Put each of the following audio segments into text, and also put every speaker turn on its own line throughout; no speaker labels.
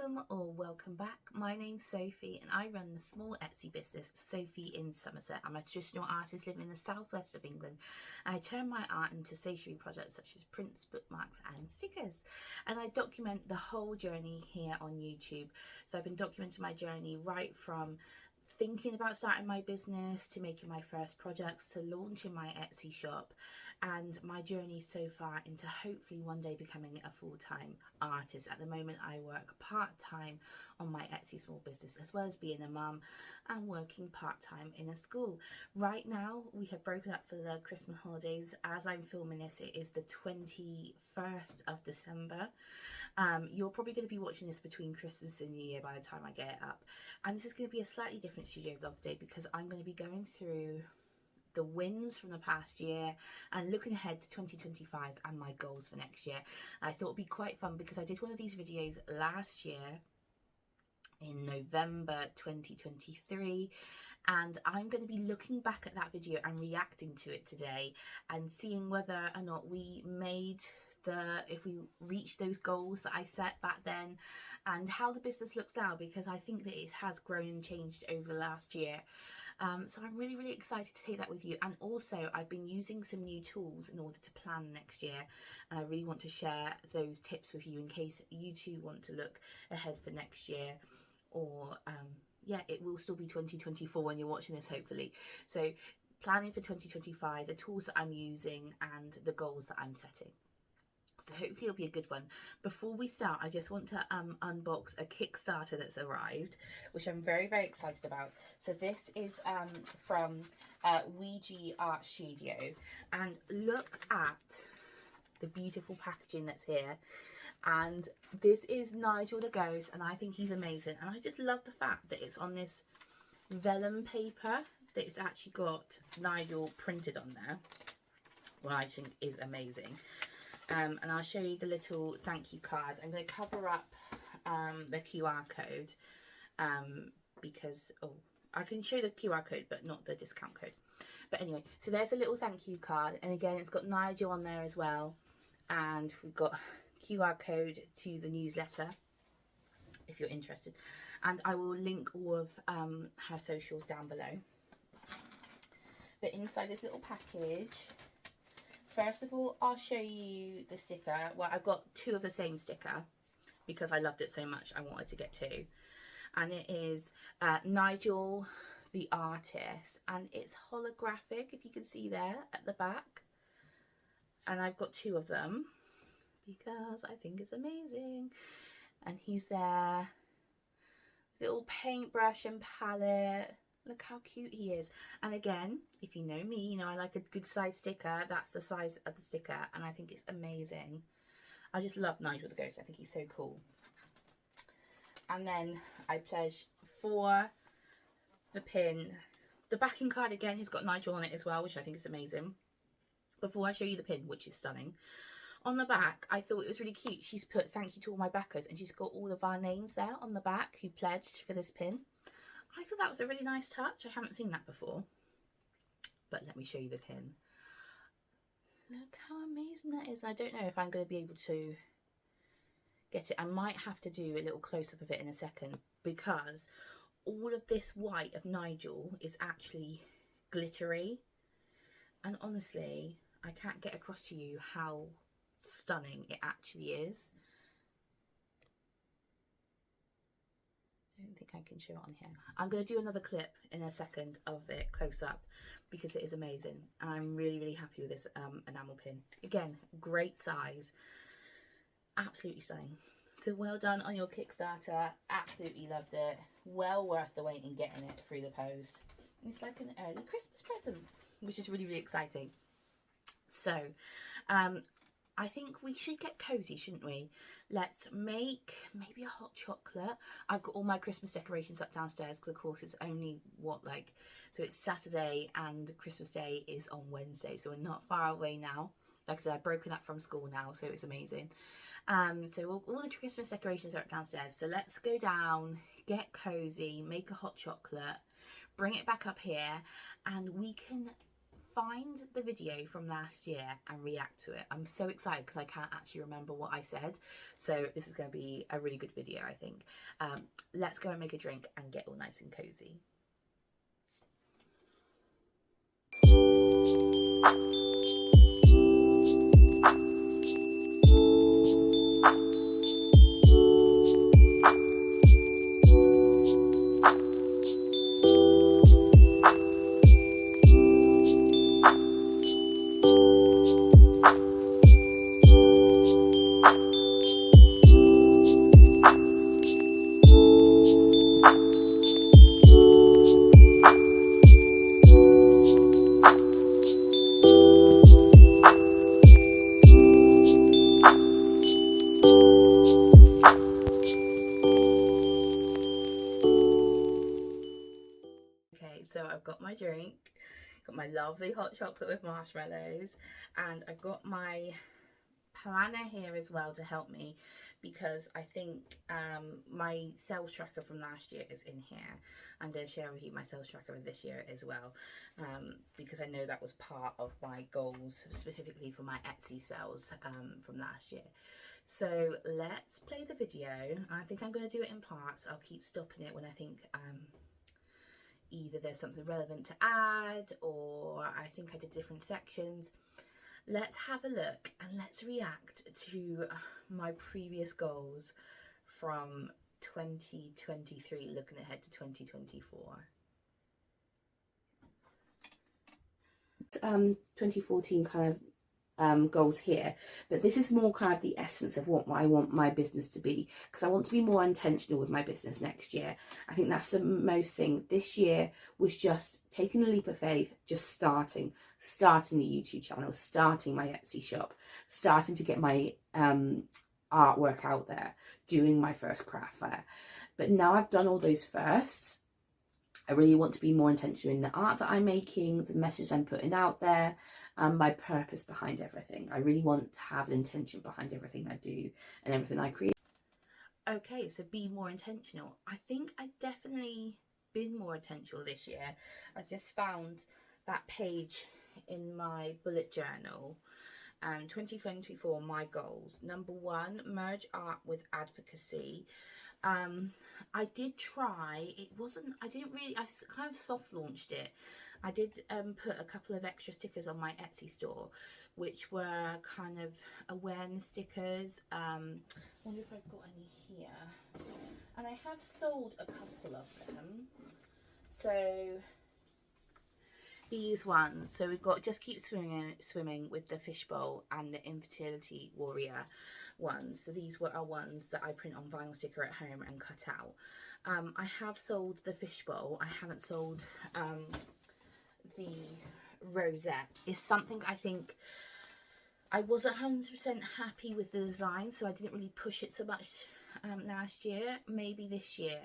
Welcome or welcome back. My name's Sophie and I run the small Etsy business Sophie in Somerset. I'm a traditional artist living in the southwest of England, and I turn my art into stationery projects such as prints, bookmarks and stickers, and I document the whole journey here on YouTube. So I've been documenting my journey right from thinking about starting my business to making my first projects to launching my Etsy shop, and my journey so far into hopefully one day becoming a full-time artist. At the moment I work part-time on my Etsy small business as well as being a mum and working part-time in a school. Right now we have broken up for the Christmas holidays. As I'm filming this, it is the 21st of December. You're probably going to be watching this between Christmas and New Year by the time I get it up, and this is going to be a slightly different studio vlog today because I'm going to be going through the wins from the past year and looking ahead to 2025 and my goals for next year. I thought it'd be quite fun because I did one of these videos last year in November 2023, and I'm going to be looking back at that video and reacting to it today and seeing whether or not we made if we reached those goals that I set back then, and how the business looks now, because I think that it has grown and changed over the last year. So I'm really excited to take that with you. And also I've been using some new tools in order to plan next year, and I really want to share those tips with you in case you too want to look ahead for next year, or yeah, it will still be 2024 when you're watching this hopefully. So planning for 2025, the tools that I'm using and the goals that I'm setting. So hopefully it'll be a good one. Before we start, I just want to unbox a Kickstarter that's arrived, which I'm very excited about. So this is from Ouija Art Studio, and look at the beautiful packaging that's here. And this is Nigel the Ghost, and I think he's amazing, and I just love the fact that it's on this vellum paper that it's actually got Nigel printed on there, what I think is amazing. And I'll show you the little thank you card. I'm going to cover up the QR code because, I can show the QR code but not the discount code. But anyway, so there's a little thank you card, and again it's got Nigel on there as well, and we've got QR code to the newsletter if you're interested, and I will link all of her socials down below. But inside this little package, first of all, I'll show you the sticker. Well, I've got two of the same sticker because I loved it so much I wanted to get two. And it is Nigel the artist, and it's holographic, if you can see there at the back. And I've got two of them because I think it's amazing. And he's there, little paintbrush and palette. Look how cute he is. And again, if you know me, you know I like a good size sticker. That's the size of the sticker, and I think it's amazing. I just love Nigel the Ghost. I think he's so cool. And then I pledged for the pin. The backing card again has got Nigel on it as well, which I think is amazing. Before I show you the pin, which is stunning, on the back I thought it was really cute. She's put thank you to all my backers, and she's got all of our names there on the back who pledged for this pin. I thought that was a really nice touch. I haven't seen that before. But let me show you the pin. Look how amazing that is. I don't know if I'm going to be able to get it. I might have to do a little close-up of it in a second, because all of this white of Nigel is actually glittery. And honestly, I can't get across to you how stunning it actually is. I don't think I can show it on here. I'm going to do another clip in a second of it close up because it is amazing, and I'm really happy with this enamel pin. Again, great size, absolutely stunning. So well done on your Kickstarter. Absolutely loved it. Well worth the wait in getting it through the post. It's like an early Christmas present, which is really exciting. So I think we should get cozy, shouldn't we? Let's make maybe a hot chocolate. I've got all my Christmas decorations up downstairs because of course it's only so it's Saturday and Christmas Day is on Wednesday, so we're not far away now. Like I said, I've broken up from school now, so it's amazing. So all the Christmas decorations are up downstairs, so let's go down, get cozy, make a hot chocolate, bring it back up here, and we can find the video from last year and react to it. I'm so excited because I can't actually remember what I said. So this is going to be a really good video, I think. Let's go and make a drink and get all nice and cozy. So I've got my drink, got my lovely hot chocolate with marshmallows, and I've got my planner here as well to help me, because I think my sales tracker from last year is in here. I'm going to share with you my sales tracker for this year as well, because I know that was part of my goals, specifically for my Etsy sales from last year. So let's play the video. I think I'm going to do it in parts. I'll keep stopping it when I think either there's something relevant to add, or I think I did different sections. Let's have a look and let's react to my previous goals from 2023, looking ahead to 2024. 2014 kind of goals here, but this is more kind of the essence of what I want my business to be, because I want to be more intentional with my business next year. I think that's the most thing. This year was just taking a leap of faith, just starting the YouTube channel, starting my Etsy shop, starting to get my artwork out there, doing my first craft fair. But now I've done all those firsts, I really want to be more intentional in the art that I'm making, the message I'm putting out there, and my purpose behind everything. I really want to have an intention behind everything I do and everything I create. Okay, so be more intentional. I think I've definitely been more intentional this year. I just found that page in my bullet journal. 2024, my goals. Number 1, merge art with advocacy. I did try, I kind of soft launched it. I did put a couple of extra stickers on my Etsy store, which were kind of awareness stickers. I wonder if I've got any here. And I have sold a couple of them. So these ones, so we've got Just Keep Swimming with the fishbowl and the Infertility Warrior ones. So these are ones that I print on vinyl sticker at home and cut out. I have sold the fishbowl. I haven't sold the rosette. Is something I think I wasn't 100% happy with the design, so I didn't really push it so much last year. Maybe this year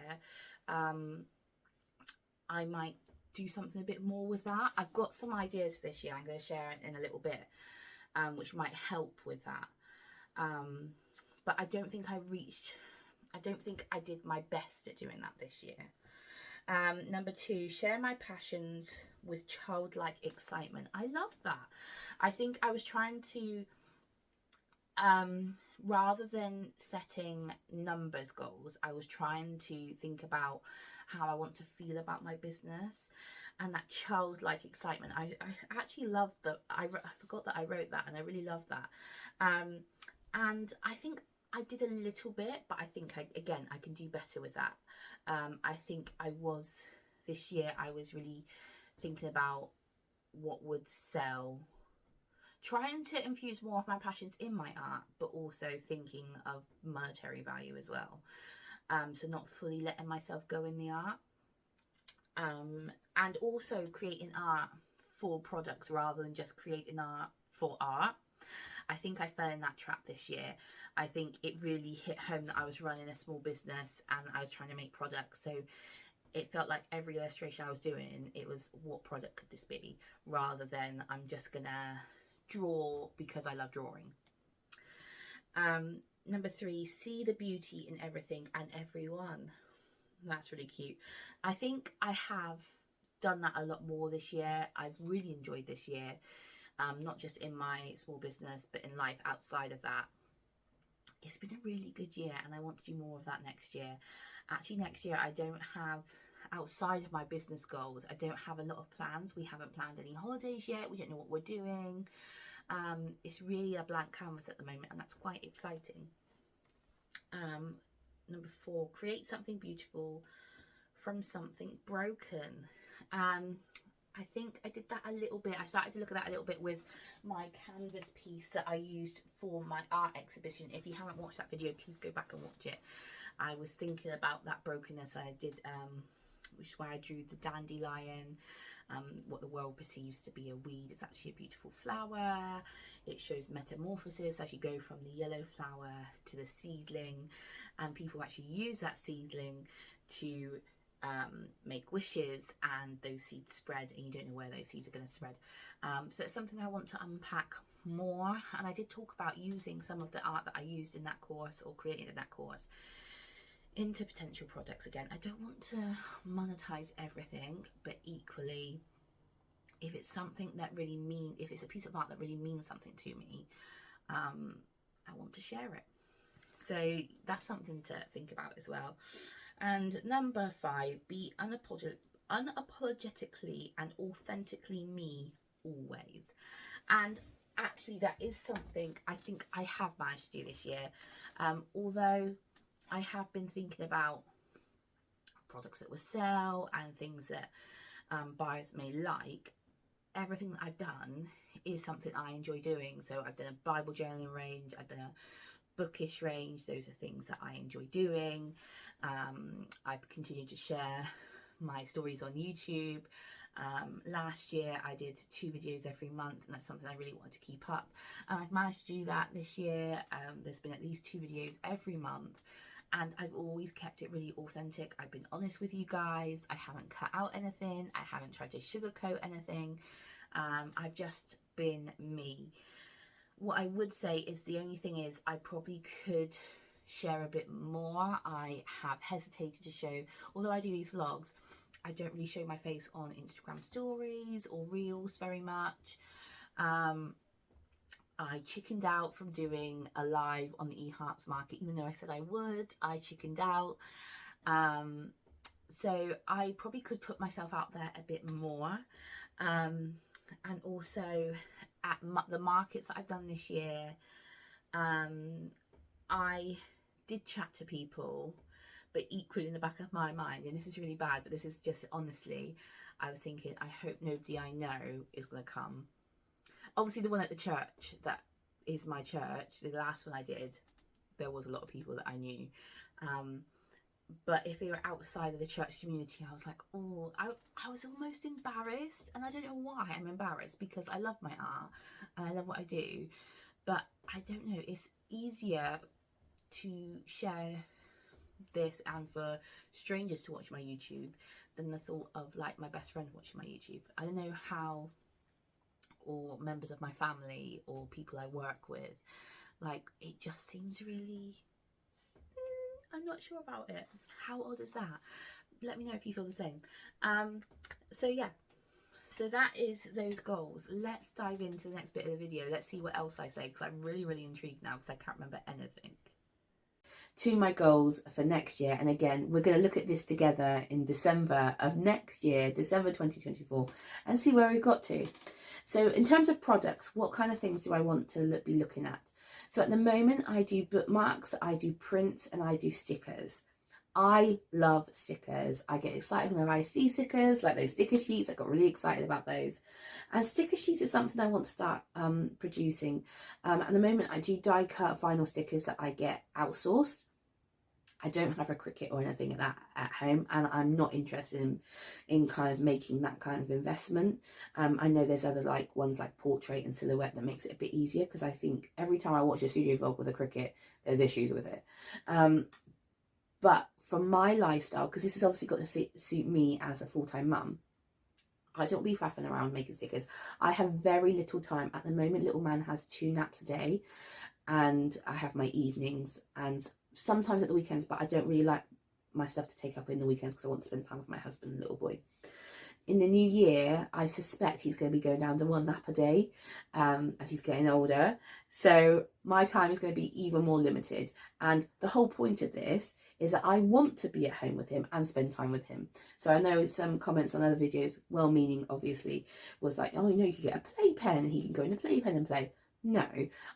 I might do something a bit more with that. I've got some ideas for this year. I'm going to share it in a little bit, which might help with that. But I don't think I did my best at doing that this year. Number 2, share my passions with childlike excitement. I love that. I think I was trying to, rather than setting numbers goals, I was trying to think about how I want to feel about my business, and that childlike excitement. I actually love that. I forgot that I wrote that, and I really love that. And I think I did a little bit, but I think I can do better with that. I think this year I was really thinking about what would sell, trying to infuse more of my passions in my art, but also thinking of monetary value as well. So not fully letting myself go in the art, and also creating art for products rather than just creating art for art. I think I fell in that trap this year. I think it really hit home that I was running a small business and I was trying to make products. So it felt like every illustration I was doing, it was, what product could this be? Rather than I'm just gonna draw because I love drawing. Number 3, see the beauty in everything and everyone. That's really cute. I think I have done that a lot more this year. I've really enjoyed this year, not just in my small business, but in life outside of that. It's been a really good year, and I want to do more of that next year. Actually, next year I don't have, outside of my business goals, I don't have a lot of plans. We haven't planned any holidays yet. We don't know what we're doing. It's really a blank canvas at the moment, and that's quite exciting. Number 4, create something beautiful from something broken. I think I did that a little bit. I started to look at that a little bit with my canvas piece that I used for my art exhibition. If you haven't watched that video, please go back and watch it. I was thinking about that brokenness. I did, which is why I drew the dandelion. What the world perceives to be a weed is actually a beautiful flower. It shows metamorphosis as you go from the yellow flower to the seedling, and people actually use that seedling to make wishes, and those seeds spread, and you don't know where those seeds are going to spread. So it's something I want to unpack more, and I did talk about using some of the art that I used in that course, or created in that course, into potential projects again. I don't want to monetize everything, but equally, if it's something that really if it's a piece of art that really means something to me, I want to share it. So that's something to think about as well. And number 5, be unapologetically and authentically me always. And actually that is something I think I have managed to do this year. Although I have been thinking about products that will sell and things that buyers may like, everything that I've done is something I enjoy doing. So I've done a Bible journaling range, I've done a bookish range. Those are things that I enjoy doing. I've continued to share my stories on YouTube. Last year I did 2 videos every month, and that's something I really wanted to keep up, and I've managed to do that this year. There's been at least 2 videos every month, and I've always kept it really authentic. I've been honest with you guys. I haven't cut out anything. I haven't tried to sugarcoat anything. I've just been me. What I would say is, the only thing is, I probably could share a bit more. I have hesitated to show, although I do these vlogs, I don't really show my face on Instagram stories or reels very much. I chickened out from doing a live on the eHearts market, even though I said I would. I chickened out. So I probably could put myself out there a bit more. And also at the markets that I've done this year, I did chat to people, but equally in the back of my mind, and this is really bad, but this is just honestly, I was thinking, I hope nobody I know is going to come. Obviously the one at the church, that is my church, the last one I did, there was a lot of people that I knew. But if they were outside of the church community, I was like, oh, I was almost embarrassed. And I don't know why I'm embarrassed, because I love my art and I love what I do. But I don't know, it's easier to share this and for strangers to watch my YouTube than the thought of like my best friend watching my YouTube. I don't know how, or members of my family or people I work with, like it just seems really, I'm not sure about it. How odd is that? Let me know if you feel the same. So yeah, so that is those goals. Let's dive into the next bit of the video. Let's see what else I say, because I'm really intrigued now, because I can't remember anything. To my goals for next year, and again we're going to look at this together in December of next year, December 2024, and see where we've got to. So in terms of products, what kind of things do I want to be looking at? So at the moment I do bookmarks, I do prints, and I do stickers. I love stickers. I get excited whenever I see stickers, like those sticker sheets. I got really excited about those. And sticker sheets is something I want to start producing. At the moment I do die cut vinyl stickers that I get outsourced. I don't have a Cricut or anything like that at home, and I'm not interested in kind of making that kind of investment. I know there's other like ones like portrait and silhouette that makes it a bit easier, because I think every time I watch a studio vlog with a Cricut, there's issues with it. But for my lifestyle, because this has obviously got to suit me as a full-time mum, I don't be faffing around making stickers. I have very little time. At the moment, little man has 2 naps a day, and I have my evenings and sometimes at the weekends, but I don't really like my stuff to take up in the weekends because I want to spend time with my husband and little boy. in the new year, I suspect he's going to be going down to 1 nap a day as he's getting older. So my time is going to be even more limited. And the whole point of this is that I want to be at home with him and spend time with him. So I know some comments on other videos, well-meaning obviously, was like, oh, you know, you could get a playpen and he can go in a playpen and play. No,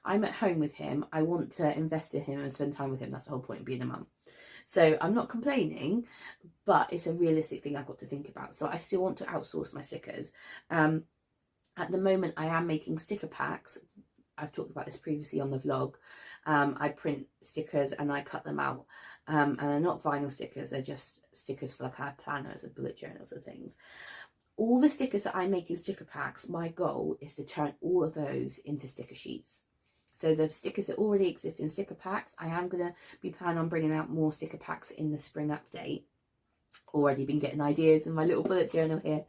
I'm at home with him. I want to invest in him and spend time with him. That's the whole point of being a mum. So I'm not complaining, but it's a realistic thing I've got to think about. So I still want to outsource my stickers. At the moment, I am making sticker packs. I've talked about this previously on the vlog. I print stickers and I cut them out. And they're not vinyl stickers. They're just stickers for like our planners and bullet journals and things. All the stickers that I make in sticker packs, my goal is to turn all of those into sticker sheets. So the stickers that already exist in sticker packs, I am going to be planning on bringing out more sticker packs in the spring update. Already been getting ideas in my little bullet journal here.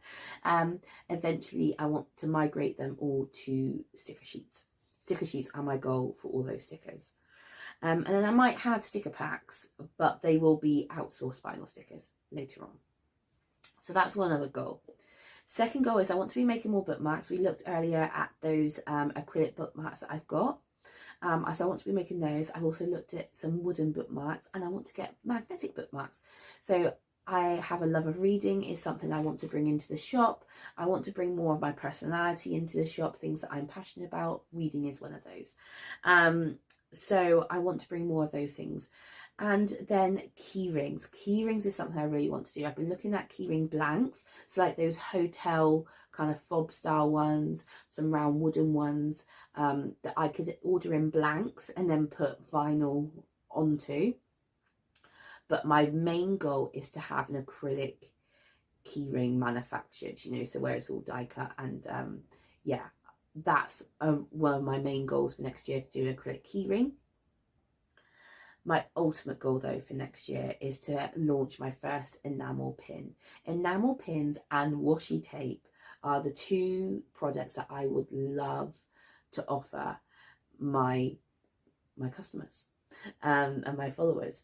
Eventually, I want to migrate them all to sticker sheets. Sticker sheets are my goal for all those stickers. And then I might have sticker packs, but they will be outsourced vinyl stickers later on. So that's one other goal. Second goal is I want to be making more bookmarks. We looked earlier at those acrylic bookmarks that I've got. So I want to be making those. I've also looked at some wooden bookmarks and I want to get magnetic bookmarks. So I have a love of reading is something I want to bring into the shop. I want to bring more of my personality into the shop, things that I'm passionate about. Reading is one of those. So I want to bring more of those things. And then key rings. Key rings is something I really want to do. I've been looking at keyring blanks. So like those hotel kind of fob style ones, some round wooden ones that I could order in blanks and then put vinyl onto. But my main goal is to have an acrylic keyring manufactured, you know, so where it's all die cut. And yeah, that's one of my main goals for next year, to do an acrylic keyring. My ultimate goal though for next year is to launch my first enamel pin. Enamel pins and washi tape are the two products that I would love to offer my customers and my followers.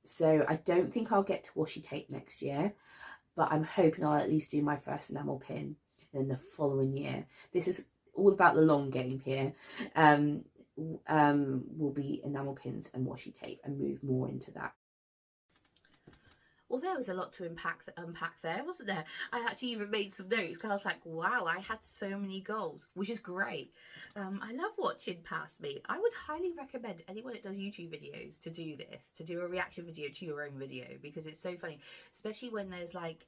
So I don't think I'll get to washi tape next year, but I'm hoping I'll at least do my first enamel pin in the following year. This is all about the long game here. Will be enamel pins and washi tape and move more into that. Well, there was a lot to unpack there, wasn't there? I actually even made some notes because I was like, wow, I had so many goals, which is great. I love watching past me. I would highly recommend anyone that does YouTube videos to do this, to do a reaction video to your own video, because it's so funny, especially when there's like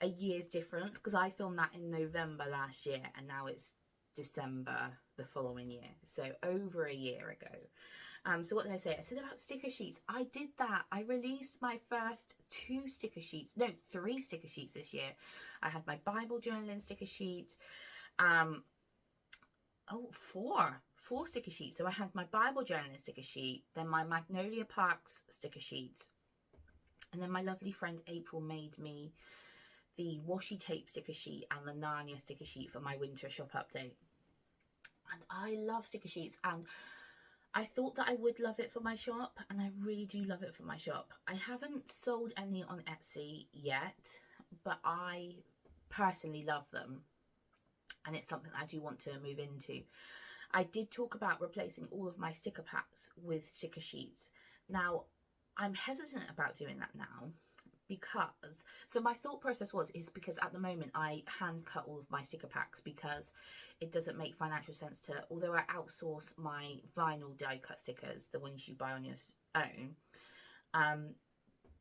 a year's difference, because I filmed that in November last year and now it's December the following year, so over a year ago. So what did I say? I said about sticker sheets. I did that. I released my first 3 sticker sheets this year. I had my Bible journaling sticker sheet. Four sticker sheets. So I had my Bible journaling sticker sheet, then my Magnolia Parks sticker sheet, and then my lovely friend April made me the washi tape sticker sheet and the Narnia sticker sheet for my winter shop update. And I love sticker sheets, and I thought that I would love it for my shop, and I really do love it for my shop. I haven't sold any on Etsy yet, but I personally love them, and it's something I do want to move into. I did talk about replacing all of my sticker packs with sticker sheets. Now, I'm hesitant about doing that now, because my thought process is because at the moment I hand cut all of my sticker packs because it doesn't make financial sense to, although I outsource my vinyl die cut stickers, the ones you buy on your own,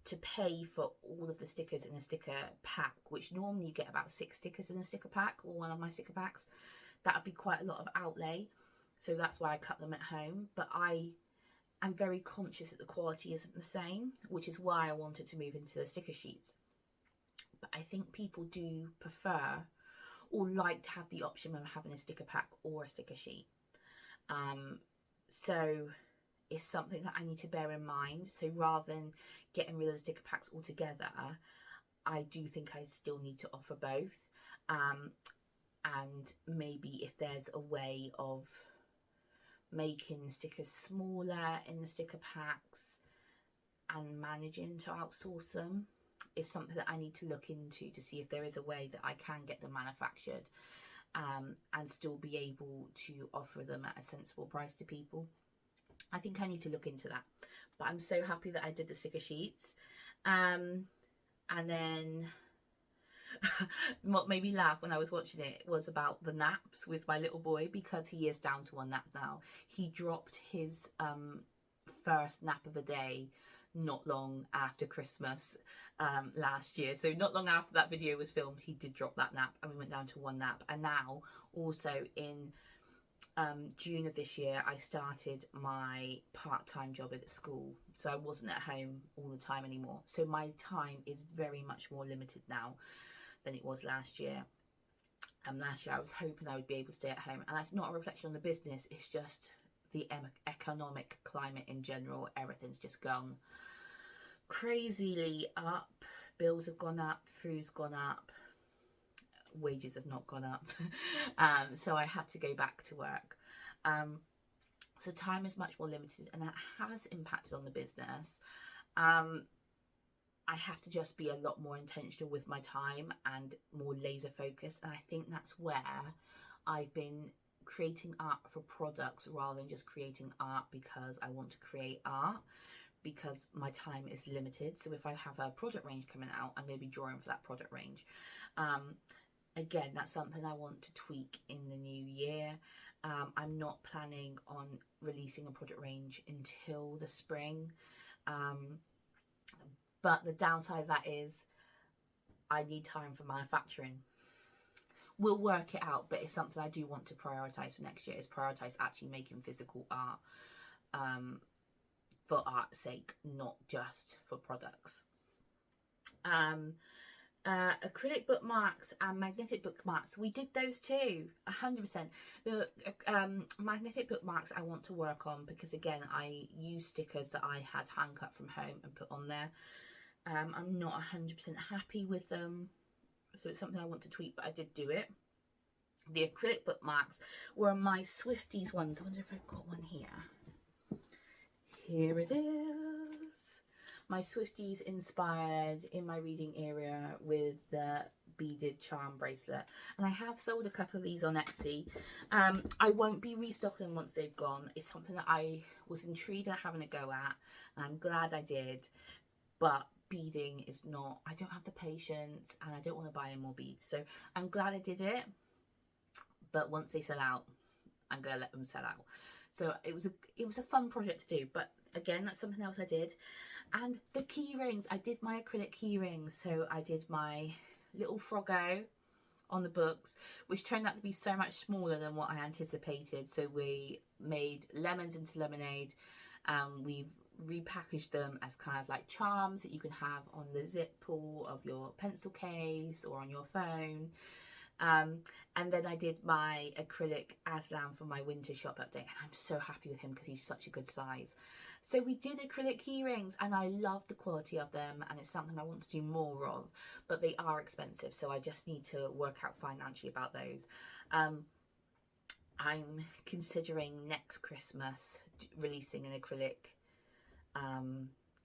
to pay for all of the stickers in a sticker pack, which normally you get about 6 stickers in a sticker pack, or one of my sticker packs. That would be quite a lot of outlay, so that's why I cut them at home. But I'm very conscious that the quality isn't the same, which is why I wanted to move into the sticker sheets. But I think people do prefer or like to have the option of having a sticker pack or a sticker sheet. So it's something that I need to bear in mind. So rather than getting rid of the sticker packs altogether, I do think I still need to offer both. And maybe if there's a way of making the stickers smaller in the sticker packs and managing to outsource them, is something that I need to look into to see if there is a way that I can get them manufactured and still be able to offer them at a sensible price to people. I think I need to look into that. But I'm so happy that I did the sticker sheets. And then what made me laugh when I was watching it was about the naps with my little boy, because he is down to one nap now. He dropped his first nap of the day not long after Christmas last year. So not long after that video was filmed, he did drop that nap and we went down to one nap. And now also in June of this year, I started my part-time job at school, so I wasn't at home all the time anymore. So my time is very much more limited now than it was last year. And last year I was hoping I would be able to stay at home, and that's not a reflection on the business, it's just the economic climate in general. Everything's just gone crazily up. Bills have gone up, food's gone up, wages have not gone up. So I had to go back to work. So time is much more limited, and that has impacted on the business. I have to just be a lot more intentional with my time and more laser focused. And I think that's where I've been creating art for products rather than just creating art because I want to create art, because my time is limited. So if I have a product range coming out, I'm going to be drawing for that product range. Again, that's something I want to tweak in the new year. I'm not planning on releasing a product range until the spring. But the downside of that is I need time for manufacturing. We'll work it out, but it's something I do want to prioritise for next year, is prioritise actually making physical art for art's sake, not just for products. Acrylic bookmarks and magnetic bookmarks, we did those too, 100%. The magnetic bookmarks I want to work on, because again I use stickers that I had hand cut from home and put on there. I'm not 100% happy with them, so it's something I want to tweak, but I did do it. The acrylic bookmarks were my Swifties ones. I wonder if I've got one here. Here it is. My Swifties inspired in my reading area with the beaded charm bracelet. And I have sold a couple of these on Etsy. I won't be restocking them once they've gone. It's something that I was intrigued at having a go at. And I'm glad I did. But beading is not, I don't have the patience and I don't want to buy any more beads. So I'm glad I did it. But once they sell out, I'm going to let them sell out. So it was a fun project to do. But again, that's something else I did. And the key rings, I did my acrylic key rings. So I did my little froggo on the books, which turned out to be so much smaller than what I anticipated. So we made lemons into lemonade. We've repackaged them as kind of like charms that you can have on the zip pull of your pencil case or on your phone. And then I did my acrylic Aslan for my winter shop update, and I'm so happy with him because he's such a good size. So we did acrylic key rings, and I love the quality of them, and it's something I want to do more of, but they are expensive, so I just need to work out financially about those. I'm considering next Christmas releasing an acrylic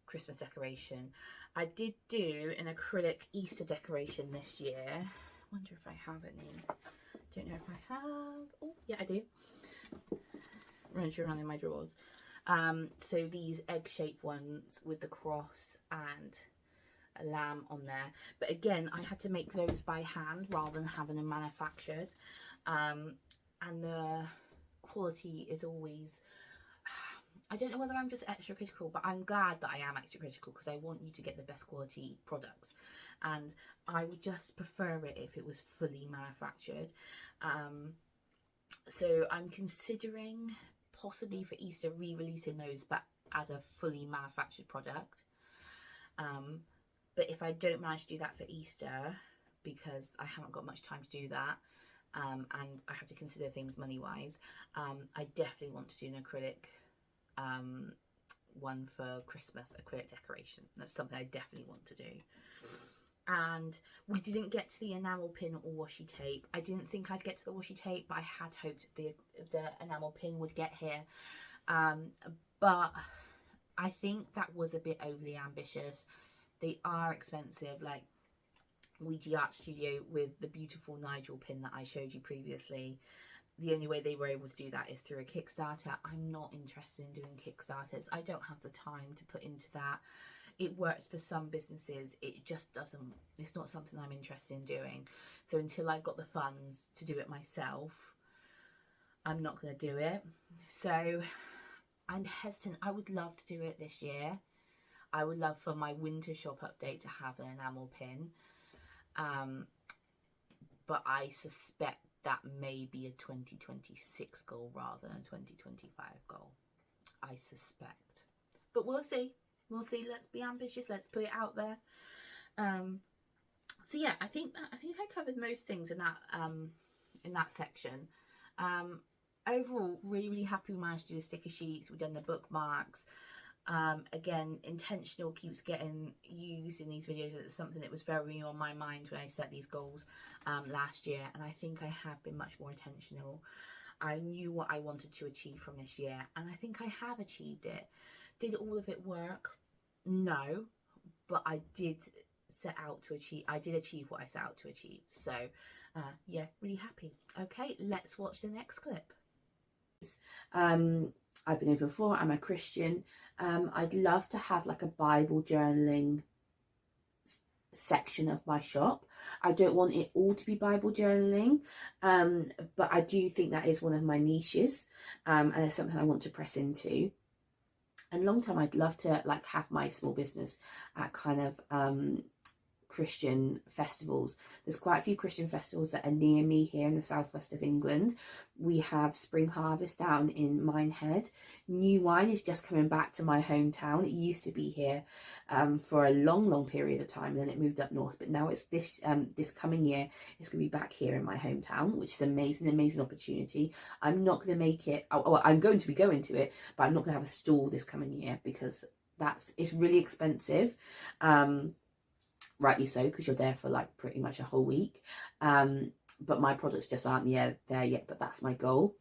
Christmas decoration. I did do an acrylic Easter decoration this year. I wonder if I have any. Don't know if I have. Oh, yeah, I do. Runs around in my drawers. So these egg-shaped ones with the cross and a lamb on there. But again, I had to make those by hand rather than having them manufactured. And the quality is always... I don't know whether I'm just extra critical, but I'm glad that I am extra critical because I want you to get the best quality products. And I would just prefer it if it was fully manufactured. So I'm considering possibly for Easter re-releasing those but as a fully manufactured product. But if I don't manage to do that for Easter, because I haven't got much time to do that, and I have to consider things money-wise, I definitely want to do an acrylic one for Christmas, acrylic decoration. That's something I definitely want to do. And we didn't get to the enamel pin or washi tape. I didn't think I'd get to the washi tape, but I had hoped the enamel pin would get here. But I think that was a bit overly ambitious They are expensive. Like Ouija Art Studio with the beautiful Nigel pin that I showed you previously, the only way they were able to do that is through a Kickstarter. I'm not interested in doing Kickstarters. I don't have the time to put into that. It works for some businesses. It just doesn't, it's not something I'm interested in doing. So until I've got the funds to do it myself, I'm not going to do it. So I'm hesitant. I would love to do it this year. I would love for my winter shop update to have an enamel pin. But I suspect that may be a 2026 goal rather than a 2025 goal. I suspect. But we'll see. We'll see. Let's be ambitious. Let's put it out there. So yeah, I think I covered most things in that section. Overall, really happy we managed to do the sticker sheets. We've done the bookmarks. Again, intentional keeps getting used in these videos. It's something that was very on my mind when I set these goals last year, and I think I have been much more intentional. I knew what I wanted to achieve from this year, and I think I have achieved it. Did all of it work? No, but I did achieve what I set out to achieve. So yeah, really happy. Okay, let's watch the next clip. I've been here before. I'm a Christian. I'd love to have like a Bible journaling section of my shop. I don't want it all to be Bible journaling, but I do think that is one of my niches, and it's something I want to press into. And long term, I'd love to like have my small business at kind of Christian festivals. There's quite a few Christian festivals that are near me here in the southwest of England. We have Spring Harvest down in Minehead. New Wine is just coming back to my hometown. It used to be here for a long period of time, and then it moved up north, but now it's this coming year it's going to be back here in my hometown, which is amazing opportunity. I'm not going to make it, I'm going to be going to it, but I'm not going to have a stall this coming year because it's really expensive. Rightly so, because you're there for like pretty much a whole week, but my products just aren't there yet, but that's my goal.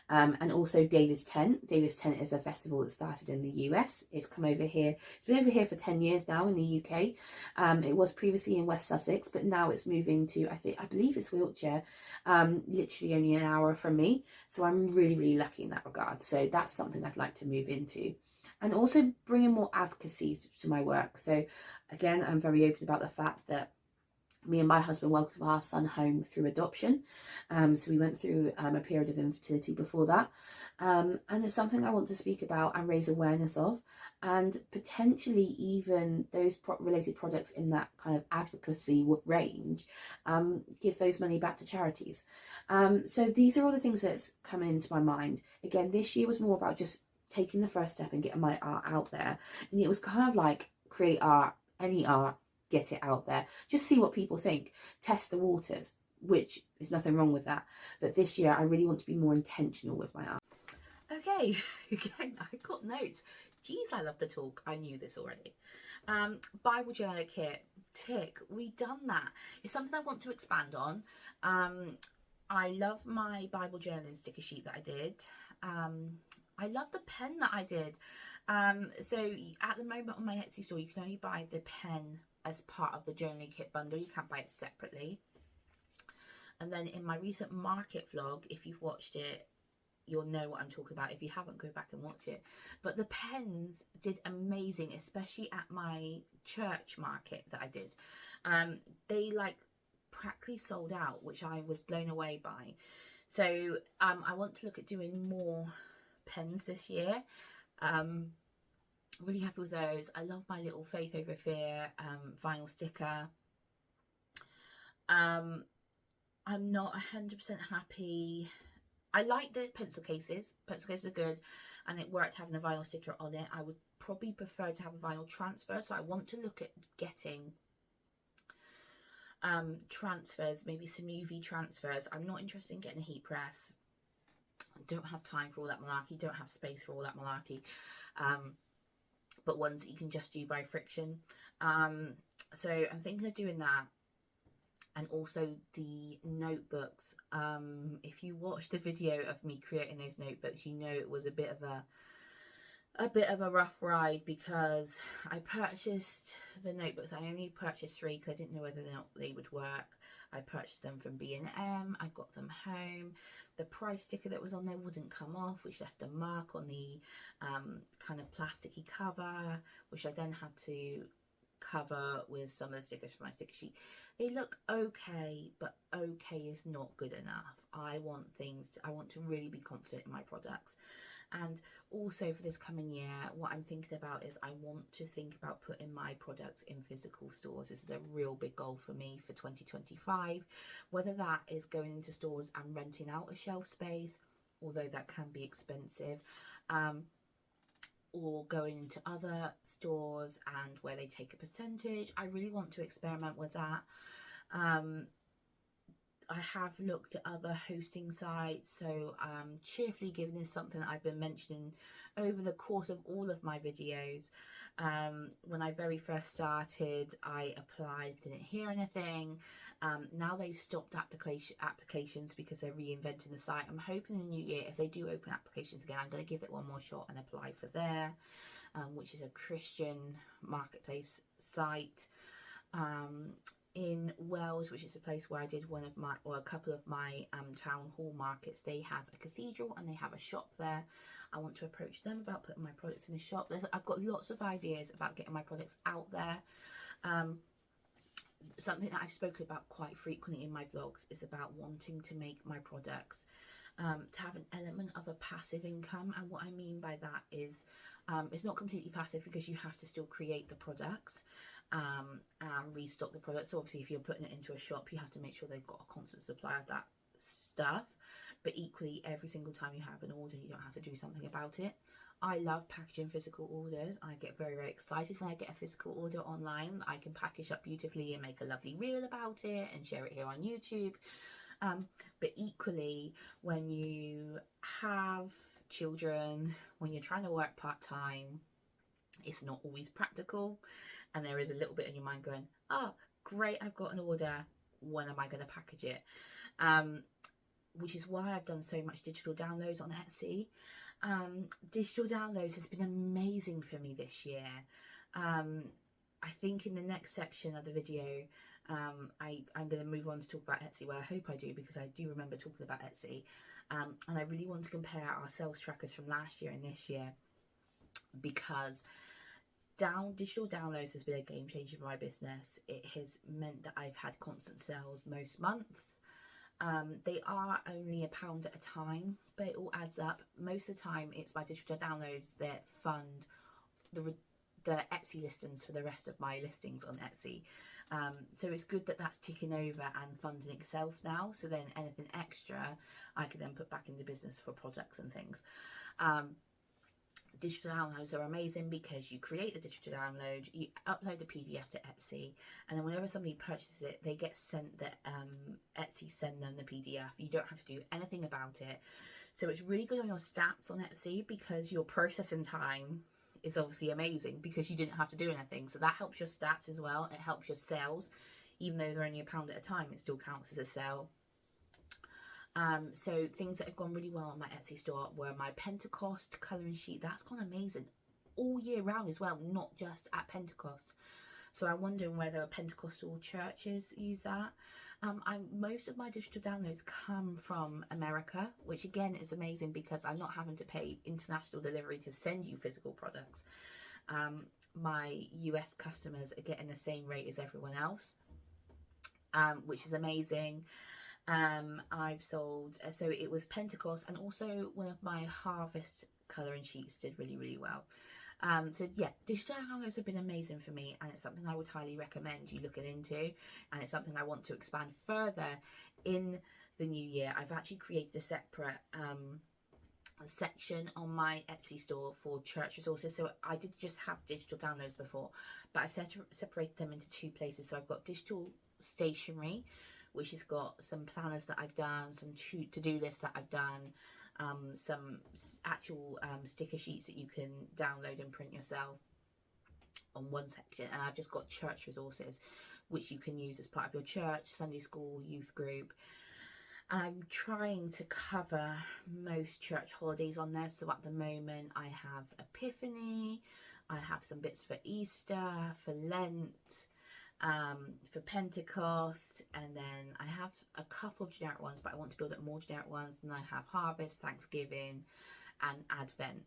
And also David's Tent is a festival that started in the US. It's come over here, it's been over here for 10 years now in the UK. It was previously in West Sussex, but now it's moving to, I believe it's Wiltshire, literally only an hour from me, so I'm really lucky in that regard. So that's something I'd like to move into. And also bringing more advocacy to my work. So again, I'm very open about the fact that me and my husband welcomed our son home through adoption. So we went through a period of infertility before that. And it's something I want to speak about and raise awareness of, and potentially even those related products in that kind of advocacy range, give those money back to charities. So these are all the things that's come into my mind. Again, this year was more about just taking the first step and getting my art out there, and it was kind of like create art, any art, get it out there, just see what people think, test the waters, which is nothing wrong with that. But this year I really want to be more intentional with my art. Okay, again, I got notes. Geez, I love to talk. I knew this already. Bible journal kit, tick, we done that. It's something I want to expand on. I love my Bible journaling sticker sheet that I did. I love the pen that I did. So at the moment on my Etsy store, you can only buy the pen as part of the journaling kit bundle. You can't buy it separately. And then in my recent market vlog, if you've watched it, you'll know what I'm talking about. If you haven't, go back and watch it. But the pens did amazing, especially at my church market that I did. They like practically sold out, which I was blown away by. So I want to look at doing more pens this year. Really happy with those. I love my little Faith Over Fear vinyl sticker. I'm not 100% happy. I like the pencil cases. Pencil cases are good, and it worked having a vinyl sticker on it. I would probably prefer to have a vinyl transfer, so I want to look at getting transfers, maybe some UV transfers. I'm not interested in getting a heat press. I don't have time for all that malarkey, don't have space for all that malarkey. But ones that you can just do by friction. So I'm thinking of doing that. And also the notebooks. If you watched the video of me creating those notebooks, you know it was a bit of a bit of a rough ride because I purchased the notebooks. I only purchased 3 because I didn't know whether or not they would work. I purchased them from B&M. I got them home. The price sticker that was on there wouldn't come off, which left a mark on the kind of plasticky cover, which I then had to cover with some of the stickers from my sticker sheet. They look okay, but okay is not good enough. I want to really be confident in my products. And also for this coming year, what I'm thinking about is I want to think about putting my products in physical stores. This is a real big goal for me for 2025, whether that is going into stores and renting out a shelf space, although that can be expensive, or going into other stores and where they take a percentage. I really want to experiment with that. I have looked at other hosting sites, so cheerfully giving is something that I've been mentioning over the course of all of my videos. When I very first started, I applied, didn't hear anything. Now they've stopped applications because they're reinventing the site. I'm hoping in the new year, if they do open applications again, I'm going to give it one more shot and apply for there, which is a Christian marketplace site. In Wales, which is a place where I did a couple of my town hall markets, they have a cathedral and they have a shop there. I want to approach them about putting my products in the shop. I've got lots of ideas about getting my products out there. Something that I've spoken about quite frequently in my vlogs is about wanting to make my products to have an element of a passive income. And what I mean by that is it's not completely passive because you have to still create the products and restock the products. So obviously if you're putting it into a shop, you have to make sure they've got a constant supply of that stuff. But equally, every single time you have an order, you don't have to do something about it. I love packaging physical orders. I get very, very excited when I get a physical order online. I can package up beautifully and make a lovely reel about it and share it here on YouTube. But equally, when you have children, when you're trying to work part-time, it's not always practical, and there is a little bit in your mind going, oh great, I've got an order, when am I going to package it? Which is why I've done so much digital downloads on Etsy. Digital downloads has been amazing for me this year. I think in the next section of the video, I'm going to move on to talk about Etsy. Well, I hope I do, because I do remember talking about Etsy. And I really want to compare our sales trackers from last year and this year, because digital downloads has been a game changer for my business. It has meant that I've had constant sales most months. They are only £1 at a time, but it all adds up. Most of the time it's my digital downloads that fund the Etsy listings for the rest of my listings on Etsy. So it's good that that's ticking over and funding itself now, so then anything extra I can then put back into business for products and things. Digital downloads are amazing because you create the digital download, you upload the PDF to Etsy, and then whenever somebody purchases it, they get sent that Etsy send them the PDF. You don't have to do anything about it. So it's really good on your stats on Etsy, because your processing time is obviously amazing because you didn't have to do anything. So that helps your stats as well. It helps your sales. Even though they're only £1 at a time, it still counts as a sale. So things that have gone really well on my Etsy store were my Pentecost colouring sheet. That's gone amazing all year round as well, not just at Pentecost. So I'm wondering whether Pentecostal churches use that. Most of my digital downloads come from America, which again is amazing because I'm not having to pay international delivery to send you physical products. My US customers are getting the same rate as everyone else, which is amazing. I've sold, so it was Pentecost, and also one of my Harvest colouring sheets did really, really well. So yeah, digital downloads have been amazing for me, and it's something I would highly recommend you looking into, and it's something I want to expand further in the new year. I've actually created a separate section on my Etsy store for church resources. So I did just have digital downloads before, but I've separated them into 2 places. So I've got digital stationery, which has got some planners that I've done, some to-do lists that I've done, some actual sticker sheets that you can download and print yourself on one section. And I've just got church resources, which you can use as part of your church, Sunday school, youth group. I'm trying to cover most church holidays on there. So at the moment I have Epiphany, I have some bits for Easter, for Lent, for Pentecost, and then I have a couple of generic ones, but I want to build up more generic ones. And I have Harvest, Thanksgiving, and Advent.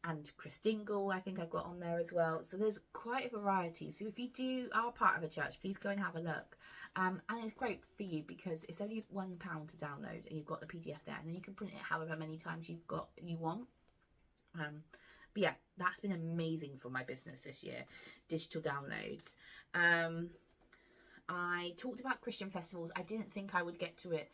And Christingle I think I've got on there as well. So there's quite a variety. So if you are part of a church, please go and have a look. And it's great for you because it's only £1 to download, and you've got the PDF there, and then you can print it however many times you want. But yeah, that's been amazing for my business this year, digital downloads. I talked about Christian festivals. I didn't think I would get to it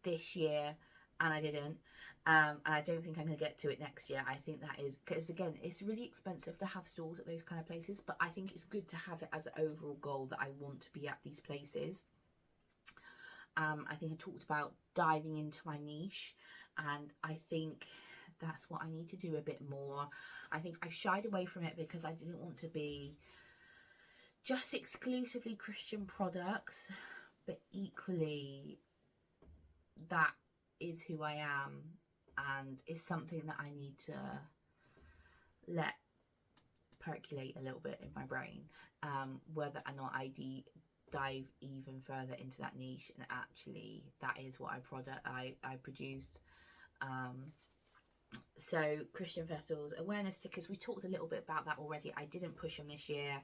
this year, and I didn't. And I don't think I'm going to get to it next year. I think that is because, again, it's really expensive to have stalls at those kind of places, but I think it's good to have it as an overall goal that I want to be at these places. I think I talked about diving into my niche, and I think that's what I need to do a bit more. I think I've shied away from it because I didn't want to be just exclusively Christian products, but equally that is who I am, and it's something that I need to let percolate a little bit in my brain, whether or not I dive even further into that niche, and actually that is what I produce. So Christian festivals, awareness stickers, we talked a little bit about that already. I didn't push them this year.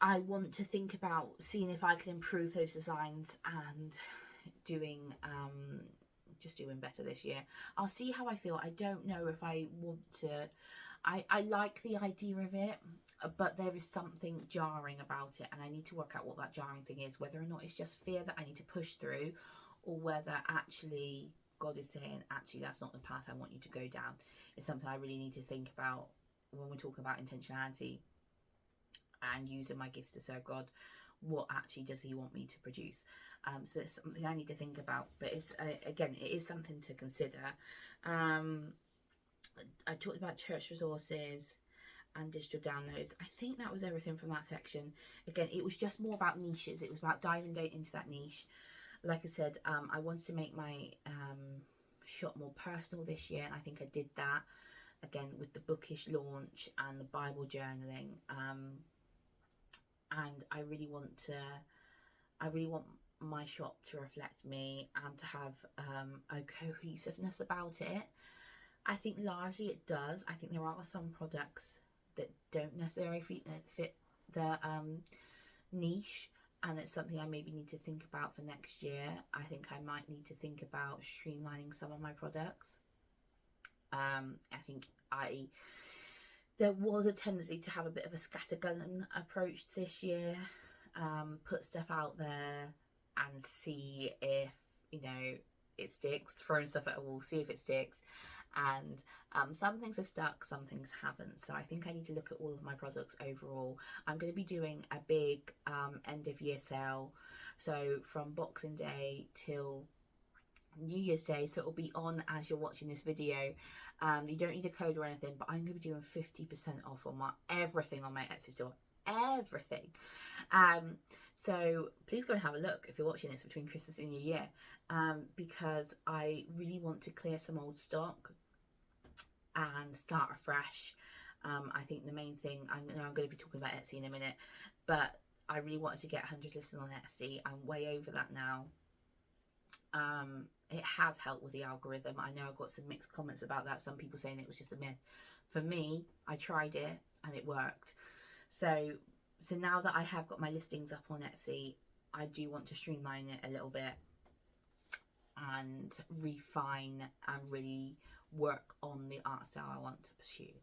I want to think about seeing if I can improve those designs and doing just doing better this year. I'll see how I feel. I don't know if I want to. I like the idea of it, but there is something jarring about it, and I need to work out what that jarring thing is, whether or not it's just fear that I need to push through, or whether actually God is saying, actually that's not the path I want you to go down. It's something I really need to think about when we're talking about intentionality and using my gifts to serve God. What actually does he want me to produce? So it's something I need to think about, but it's again, it is something to consider. I talked about church resources and digital downloads. I think that was everything from that section. Again, it was just more about niches. It was about diving into that niche. Like I said, I wanted to make my shop more personal this year, and I think I did that again with the bookish launch and the Bible journaling. And I really want my shop to reflect me and to have a cohesiveness about it. I think largely it does. I think there are some products that don't necessarily fit the niche, and it's something I maybe need to think about for next year. I think I might need to think about streamlining some of my products. I think there was a tendency to have a bit of a scattergun approach this year, put stuff out there and see if, it sticks, throwing stuff at a wall, see if it sticks. And some things have stuck, some things haven't. So I think I need to look at all of my products overall. I'm going to be doing a big end of year sale. So from Boxing Day till New Year's Day, so it'll be on as you're watching this video. You don't need a code or anything, but I'm going to be doing 50% off on everything on my Etsy store. Everything. So please go and have a look if you're watching this between Christmas and New Year, because I really want to clear some old stock and start afresh. I think the main thing, I'm going to be talking about Etsy in a minute, but I really wanted to get 100 listens on Etsy. I'm way over that now. It has helped with the algorithm. I know I've got some mixed comments about that. Some people saying it was just a myth. For me, I tried it and it worked. So now that I have got my listings up on Etsy, I do want to streamline it a little bit and refine and really work on the art style I want to pursue.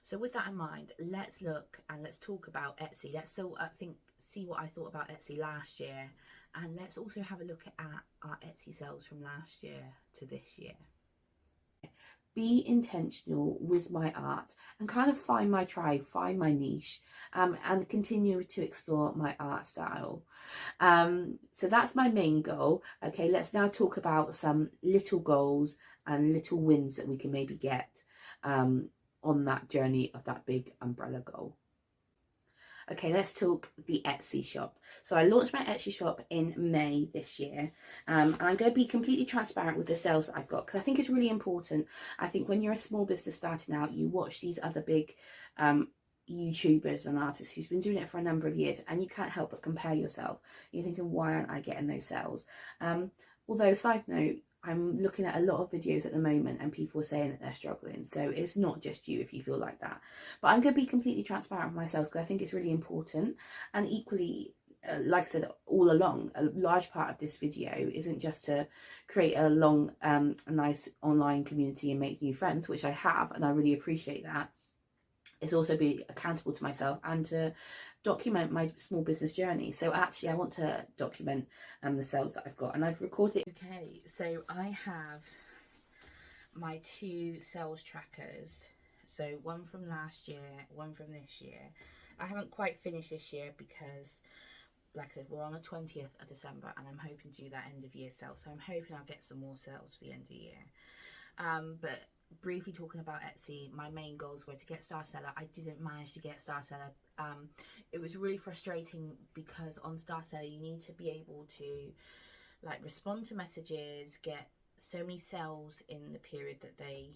So with that in mind, let's look and let's talk about Etsy. Let's still see what I thought about Etsy last year, and let's also have a look at our Etsy sales from last year to this year. Be intentional with my art and kind of find my tribe, find my niche, and continue to explore my art style. So that's my main goal. Okay, let's now talk about some little goals and little wins that we can maybe get on that journey of that big umbrella goal. Okay, let's talk the Etsy shop. So I launched my Etsy shop in May this year. And I'm going to be completely transparent with the sales that I've got, because I think it's really important. I think when you're a small business starting out, you watch these other big YouTubers and artists who's been doing it for a number of years, and you can't help but compare yourself. You're thinking, why aren't I getting those sales? Although, side note, I'm looking at a lot of videos at the moment and people are saying that they're struggling. So it's not just you if you feel like that. But I'm going to be completely transparent with myself, because I think it's really important. And equally, like I said all along, a large part of this video isn't just to create a nice online community and make new friends, which I have, and I really appreciate that. It's also be accountable to myself and to document my small business journey. So actually I want to document the sales that I've got, and I've recorded it. Okay, so I have my 2 sales trackers. So one from last year, one from this year. I haven't quite finished this year because, like I said, we're on the 20th of December and I'm hoping to do that end of year sale. So I'm hoping I'll get some more sales for the end of the year. But briefly talking about Etsy, my main goals were to get Star Seller. I didn't manage to get Star Seller. It was really frustrating because on Star Seller you need to be able to like respond to messages, get so many sales in the period that they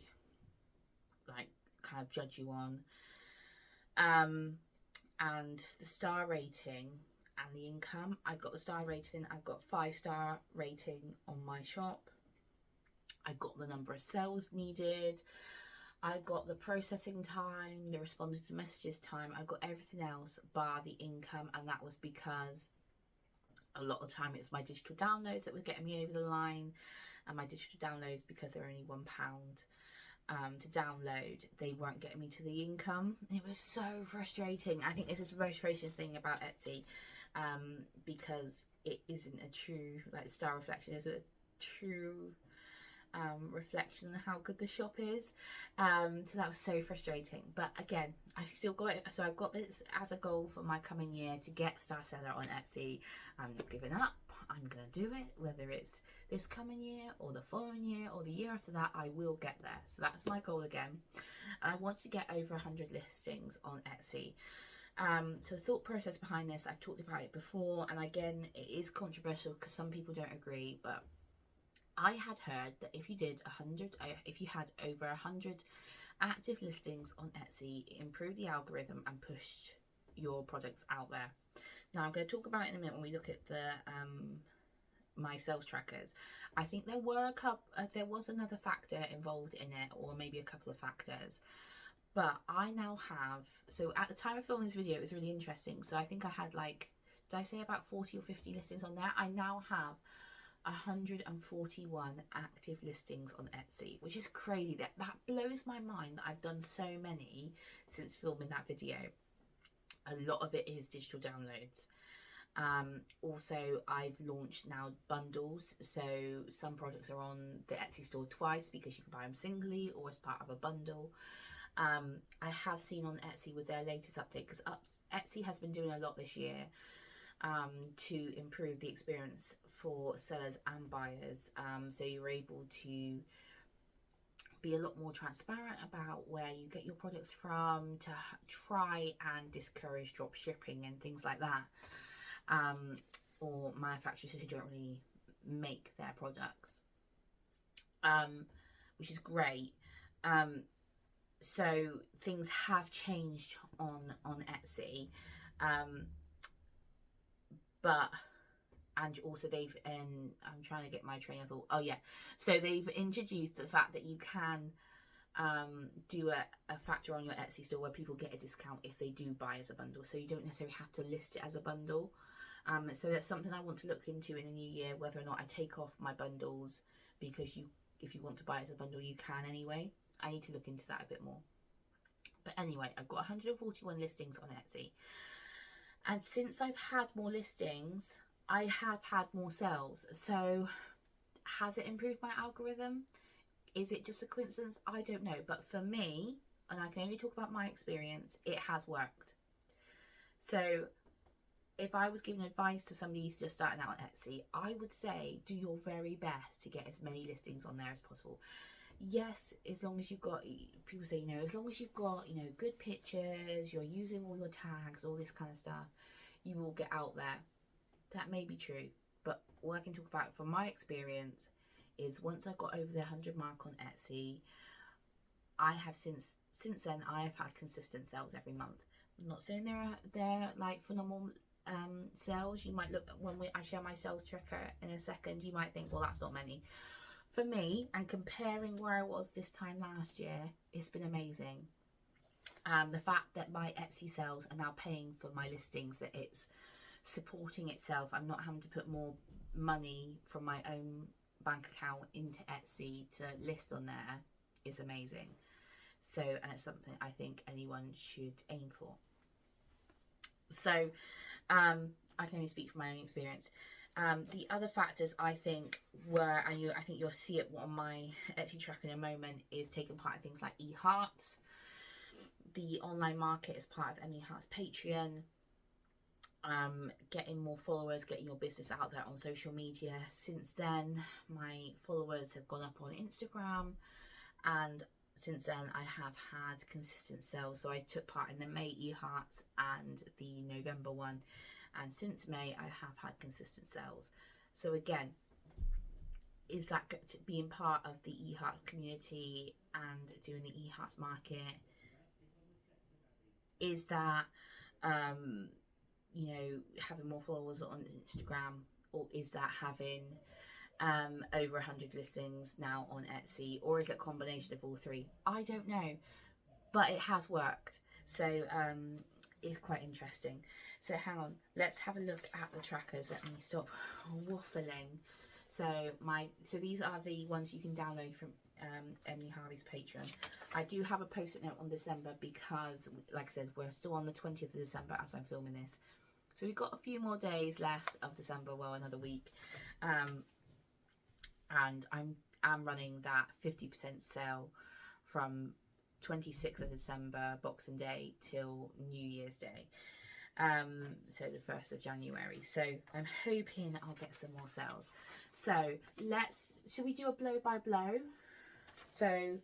like kind of judge you on, and the star rating and the income. I got the star rating. I've got 5-star rating on my shop. I got the number of sales needed. I got the processing time, the responding to messages time. I got everything else bar the income, and that was because a lot of the time it was my digital downloads that were getting me over the line, and my digital downloads, because they're only £1 to download, they weren't getting me to the income. It was so frustrating. I think this is the most frustrating thing about Etsy, because it isn't a true like star reflection. It's a true reflection on how good the shop is. So that was so frustrating, but again, I've still got it. So I've got this as a goal for my coming year, to get Star Seller on Etsy. I'm not giving up. I'm gonna do it, whether it's this coming year or the following year or the year after that. I will get there. So that's my goal again, and I want to get over 100 listings on Etsy. So the thought process behind this, I've talked about it before, and again, it is controversial because some people don't agree, but I had heard that if you had over 100 active listings on Etsy, it improved the algorithm and pushed your products out there. Now I'm going to talk about it in a minute when we look at the my sales trackers. I think there was another factor involved in it, or maybe a couple of factors. But I now have, so at the time of filming this video, it was really interesting. So I think I had did I say about 40 or 50 listings on there? I now have 141 active listings on Etsy, which is crazy. That blows my mind that I've done so many since filming that video. A lot of it is digital downloads. Also, I've launched now bundles, so some products are on the Etsy store twice because you can buy them singly or as part of a bundle. I have seen on Etsy with their latest update, because Etsy has been doing a lot this year to improve the experience for sellers and buyers. So you're able to be a lot more transparent about where you get your products from, to try and discourage drop shipping and things like that, or manufacturers who don't really make their products, which is great. So things have changed on Etsy, but and also I'm trying to get my train of thought. Oh yeah, so they've introduced the fact that you can do a factor on your Etsy store where people get a discount if they do buy as a bundle, so you don't necessarily have to list it as a bundle. So that's something I want to look into in the new year, whether or not I take off my bundles, because if you want to buy it as a bundle, you can anyway. I need to look into that a bit more. But anyway, I've got 141 listings on Etsy, and since I've had more listings, I have had more sales. So has it improved my algorithm? Is it just a coincidence? I don't know. But for me, and I can only talk about my experience, it has worked. So if I was giving advice to somebody who's just starting out on Etsy, I would say do your very best to get as many listings on there as possible. yes, as long as you've got, people say, as long as you've got, good pictures, you're using all your tags, all this kind of stuff, you will get out there. That may be true, but what I can talk about from my experience is once I got over the 100 mark on Etsy, I have since then I have had consistent sales every month. I'm not saying they're like phenomenal sales. You might look when I share my sales tracker in a second, you might think, well, that's not many. For me, and comparing where I was this time last year, it's been amazing. The fact that my Etsy sales are now paying for my listings, that it's supporting itself. I'm not having to put more money from my own bank account into Etsy to list on there is amazing. So, and it's something I think anyone should aim for. So, I can only speak from my own experience. The other factors I think were, and I think you'll see it on my Etsy track in a moment, is taking part in things like eHearts, the online market as part of Emily Hart's Patreon, getting more followers, getting your business out there on social media. Since then, my followers have gone up on Instagram, and since then I have had consistent sales. So I took part in the May eHearts and the November one, and since May I have had consistent sales. So again, is that being part of the eHearts community and doing the eHearts market? Is that having more followers on Instagram, or is that having over 100 listings now on Etsy, or is it a combination of all three? I don't know, but it has worked. So it's quite interesting. So hang on, let's have a look at the trackers. Let me stop waffling. So these are the ones you can download from Emily Harvey's Patreon. I do have a post-it note on December because, like I said, we're still on the 20th of December as I'm filming this. So we've got a few more days left of December, well, another week. And I'm running that 50% sale from 26th of December, Boxing Day, till New Year's Day. So the 1st of January. So I'm hoping I'll get some more sales. So shall we do a blow by blow? So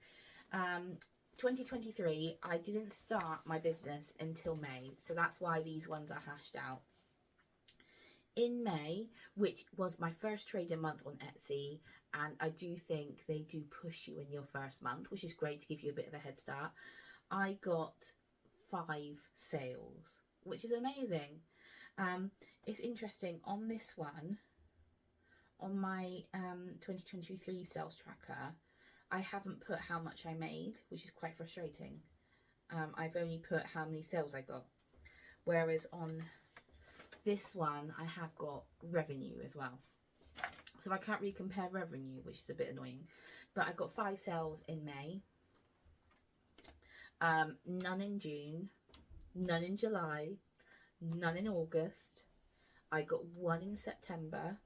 2023, I didn't start my business until May. So that's why these ones are hashed out. In May, which was my first trading month on Etsy, and I do think they do push you in your first month, which is great to give you a bit of a head start, I got 5 sales, which is amazing. It's interesting, on this one, on my 2023 sales tracker, I haven't put how much I made, which is quite frustrating. I've only put how many sales I got, whereas on this one I have got revenue as well. So I can't really compare revenue, which is a bit annoying. But I got 5 sales in May, none in June, none in July, none in August. I got 1 in September,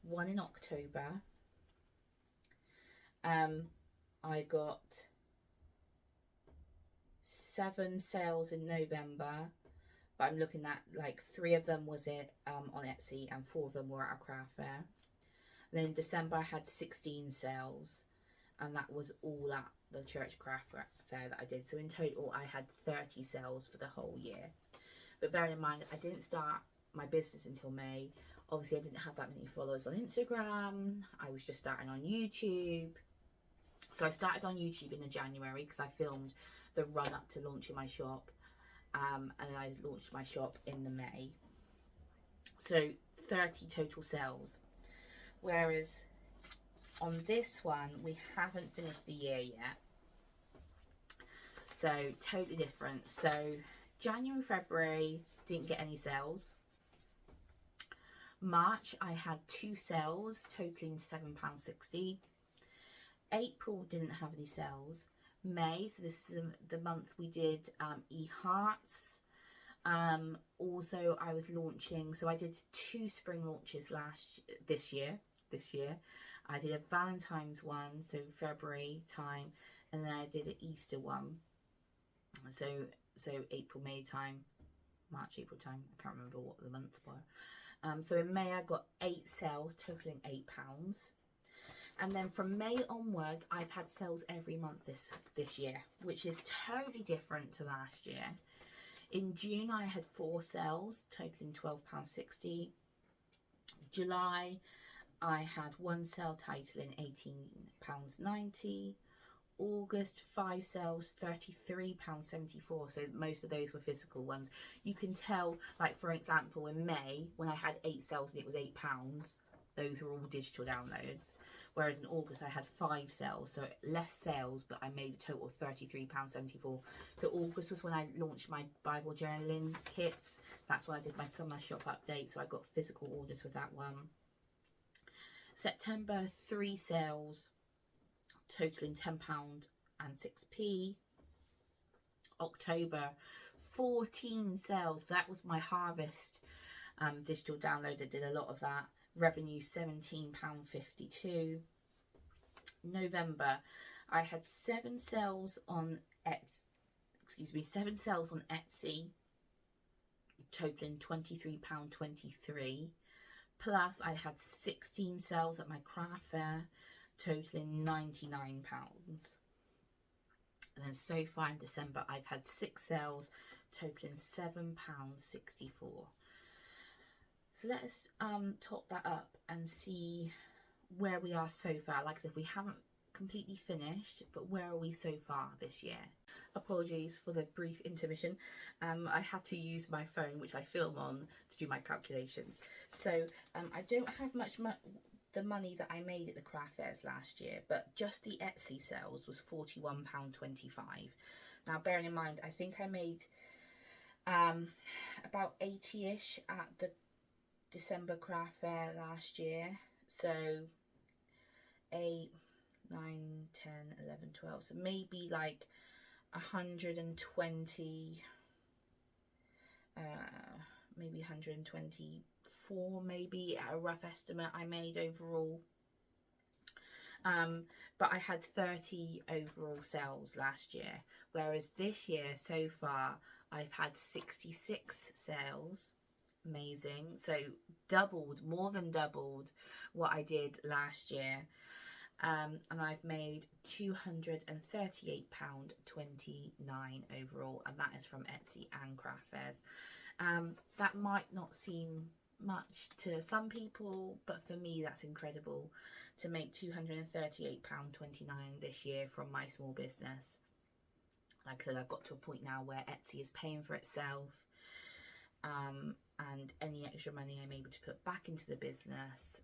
1 in October. I got 7 sales in November, but I'm looking at like 3 of them was it on Etsy and 4 of them were at a craft fair. And then in December I had 16 sales, and that was all at the church craft fair that I did. So in total I had 30 sales for the whole year. But bear in mind, I didn't start my business until May. Obviously I didn't have that many followers on Instagram. I was just starting on YouTube. So I started on YouTube in January because I filmed the run up to launching my shop. And I launched my shop in the May. So 30 total sales. Whereas on this one, we haven't finished the year yet. So totally different. So January, February, didn't get any sales. March, I had 2 sales, totaling £7.60. April didn't have any sales. May, so this is the month we did eHearts. Also I was launching, so I did 2 spring launches this year. I did a Valentine's one, so February time, and then I did an Easter one, so April, May time, March, April time, I can't remember what the months were. So in May I got 8 sales totaling £8. And then from May onwards, I've had sales every month this year, which is totally different to last year. In June, I had 4 sales, totaling £12.60. July, I had 1 sale totaling £18.90. August, 5 sales, £33.74. So most of those were physical ones. You can tell, like for example, in May, when I had 8 sales and it was £8, those were all digital downloads. Whereas in August, I had 5 sales, so less sales, but I made a total of £33.74. So August was when I launched my Bible journaling kits. That's when I did my summer shop update, so I got physical orders with that one. September, 3 sales, totaling £10.06. October, 14 sales. That was my harvest digital download. I did a lot of that. Revenue £17.52. November, I had 7 sales on Etsy, 7 sales on Etsy, totaling £23.23. Plus I had 16 sales at my craft fair, totaling £99. And then so far in December, I've had 6 sales, totaling £7.64. So let us top that up and see where we are so far. Like I said, we haven't completely finished, but where are we so far this year? Apologies for the brief intermission. I had to use my phone, which I film on, to do my calculations. So I don't have the money that I made at the craft fairs last year, but just the Etsy sales was £41.25. Now, bearing in mind, I think I made about 80-ish at the December craft fair last year. So 8, 9, 10, 11, 12. So maybe like 120, maybe 124, maybe at a rough estimate I made overall. But I had 30 overall sales last year, whereas this year so far I've had 66 sales. Amazing. So more than doubled what I did last year. And I've made £238.29 overall, and that is from Etsy and craft fairs. That might not seem much to some people, but for me that's incredible to make £238.29 this year from my small business. Like I said, I've got to a point now where Etsy is paying for itself, and any extra money I'm able to put back into the business.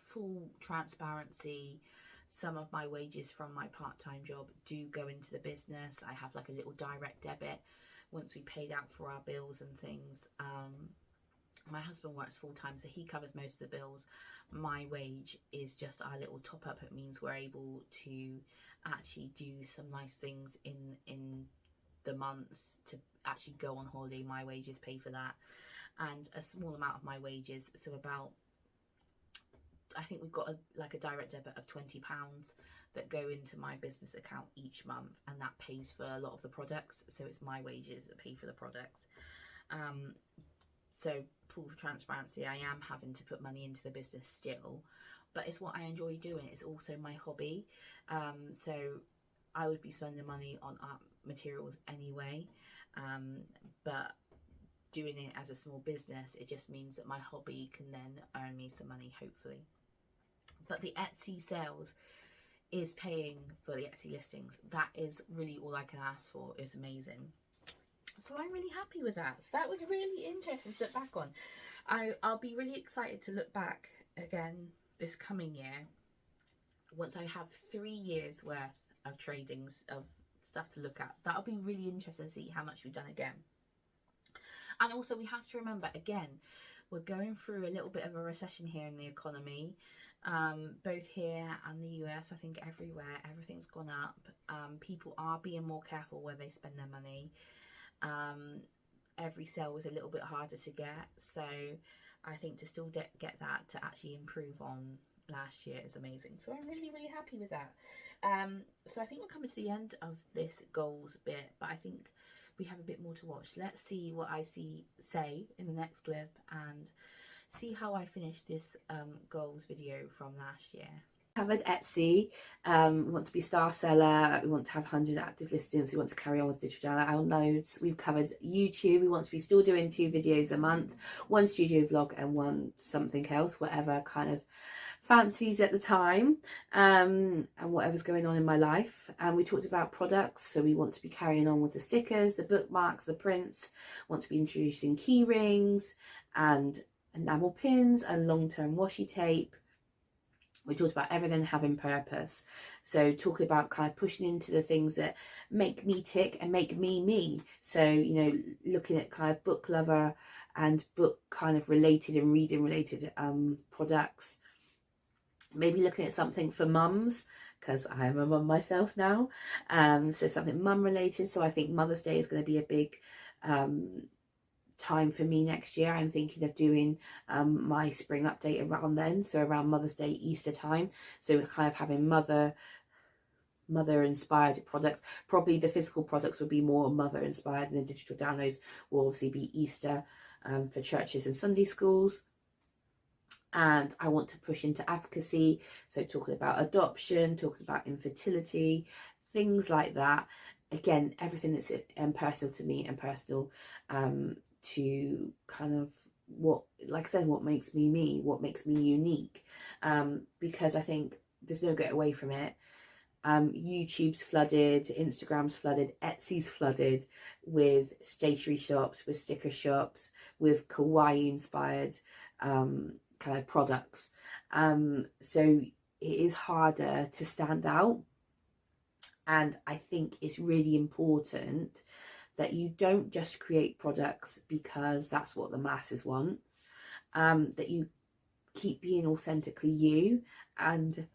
Full transparency, some of my wages from my part-time job do go into the business. I have like a little direct debit once we paid out for our bills and things. My husband works full-time, so he covers most of the bills. My wage is just our little top-up. It means we're able to actually do some nice things in the months to actually go on holiday. My wages pay for that, and a small amount of my wages, so about, I think we've got a direct debit of £20 that go into my business account each month, and that pays for a lot of the products. So it's my wages that pay for the products. So full transparency, I am having to put money into the business still, but it's what I enjoy doing. It's also my hobby. So I would be spending money on art materials anyway, but doing it as a small business, it just means that my hobby can then earn me some money, hopefully. But the Etsy sales is paying for the Etsy listings. That is really all I can ask for. It's amazing. So I'm really happy with that. So that was really interesting to look back on. I'll be really excited to look back again this coming year, once I have 3 years worth of tradings of stuff to look at. That'll be really interesting to see how much we've done again. And also we have to remember, again, we're going through a little bit of a recession here in the economy, both here and the US. I think everywhere, everything's gone up. People are being more careful where they spend their money. Every sale was a little bit harder to get, so I think to still get that to actually improve on last year is amazing. So I'm really, really happy with that. So I think we're coming to the end of this goals bit, but I think we have a bit more to watch. Let's see what I say in the next clip and see how I finish this goals video from last year. Covered Etsy. We want to be star seller. We want to have 100 active listings. We want to carry on with digital downloads. We've covered YouTube. We want to be still doing 2 videos a month, 1 studio vlog and 1 something else, whatever kind of fancies at the time, and whatever's going on in my life. And we talked about products, so we want to be carrying on with the stickers, the bookmarks, the prints. Want to be introducing key rings and enamel pins and long-term washi tape. We talked about everything having purpose. So talking about kind of pushing into the things that make me tick and make me me. So, you know, looking at kind of book lover and book kind of related and reading related products. Maybe looking at something for mums, because I am a mum myself now. So something mum related. So I think Mother's Day is going to be a big time for me next year. I'm thinking of doing my spring update around then, so around Mother's Day, Easter time. So we're kind of having mother inspired products. Probably the physical products would be more mother inspired, and the digital downloads will obviously be Easter for churches and Sunday schools. And I want to push into advocacy, so talking about adoption, talking about infertility, things like that. Again, everything that's personal to me and personal to kind of what, like I said, what makes me me, what makes me unique, because I think there's no get away from it. YouTube's flooded, Instagram's flooded, Etsy's flooded with stationery shops, with sticker shops, with kawaii inspired kind of products. So it is harder to stand out, and I think it's really important that you don't just create products because that's what the masses want, that you keep being authentically you. And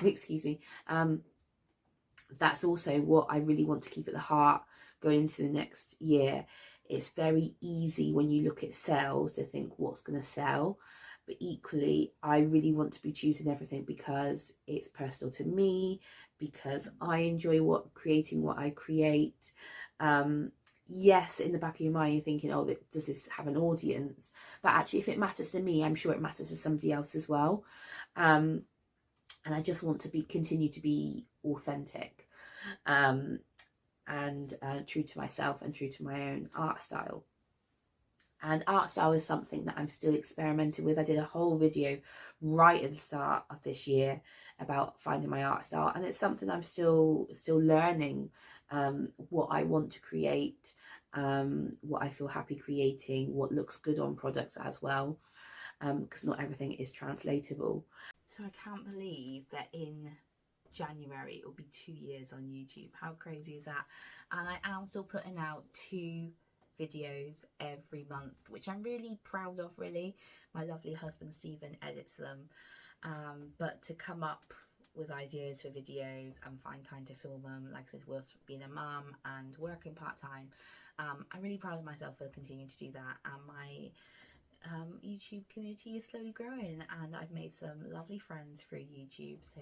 excuse me, that's also what I really want to keep at the heart going into the next year. It's very easy when you look at sales to think what's going to sell, but equally I really want to be choosing everything because it's personal to me, because I enjoy creating what I create. Yes, in the back of your mind you're thinking, oh, does this have an audience? But actually, if it matters to me, I'm sure it matters to somebody else as well. And I just want to continue to be authentic, and true to myself and true to my own art style. And art style is something that I'm still experimenting with. I did a whole video right at the start of this year about finding my art style, and it's something I'm still learning, what I want to create, what I feel happy creating, what looks good on products as well, because not everything is translatable. So I can't believe that in January it will be 2 years on YouTube. How crazy is that? And I am still putting out 2 videos every month, which I'm really proud of, really. My lovely husband Stephen edits them, but to come up with ideas for videos and find time to film them, like I said, whilst being a mum and working part-time, I'm really proud of myself for continuing to do that. And my YouTube community is slowly growing, and I've made some lovely friends through YouTube, so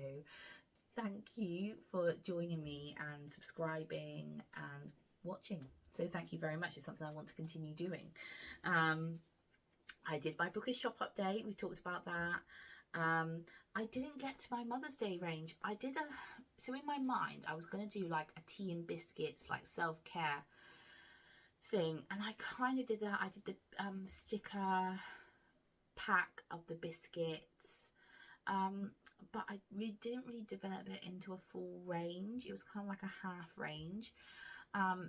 thank you for joining me and subscribing and watching. So thank you very much. It's something I want to continue doing. I did my bookish shop update. We talked about that. I didn't get to my Mother's Day range. So in my mind I was going to do like a tea and biscuits, like self-care thing, and I kind of did that. I did the sticker pack of the biscuits, but I didn't really develop it into a full range. It was kind of like a half range.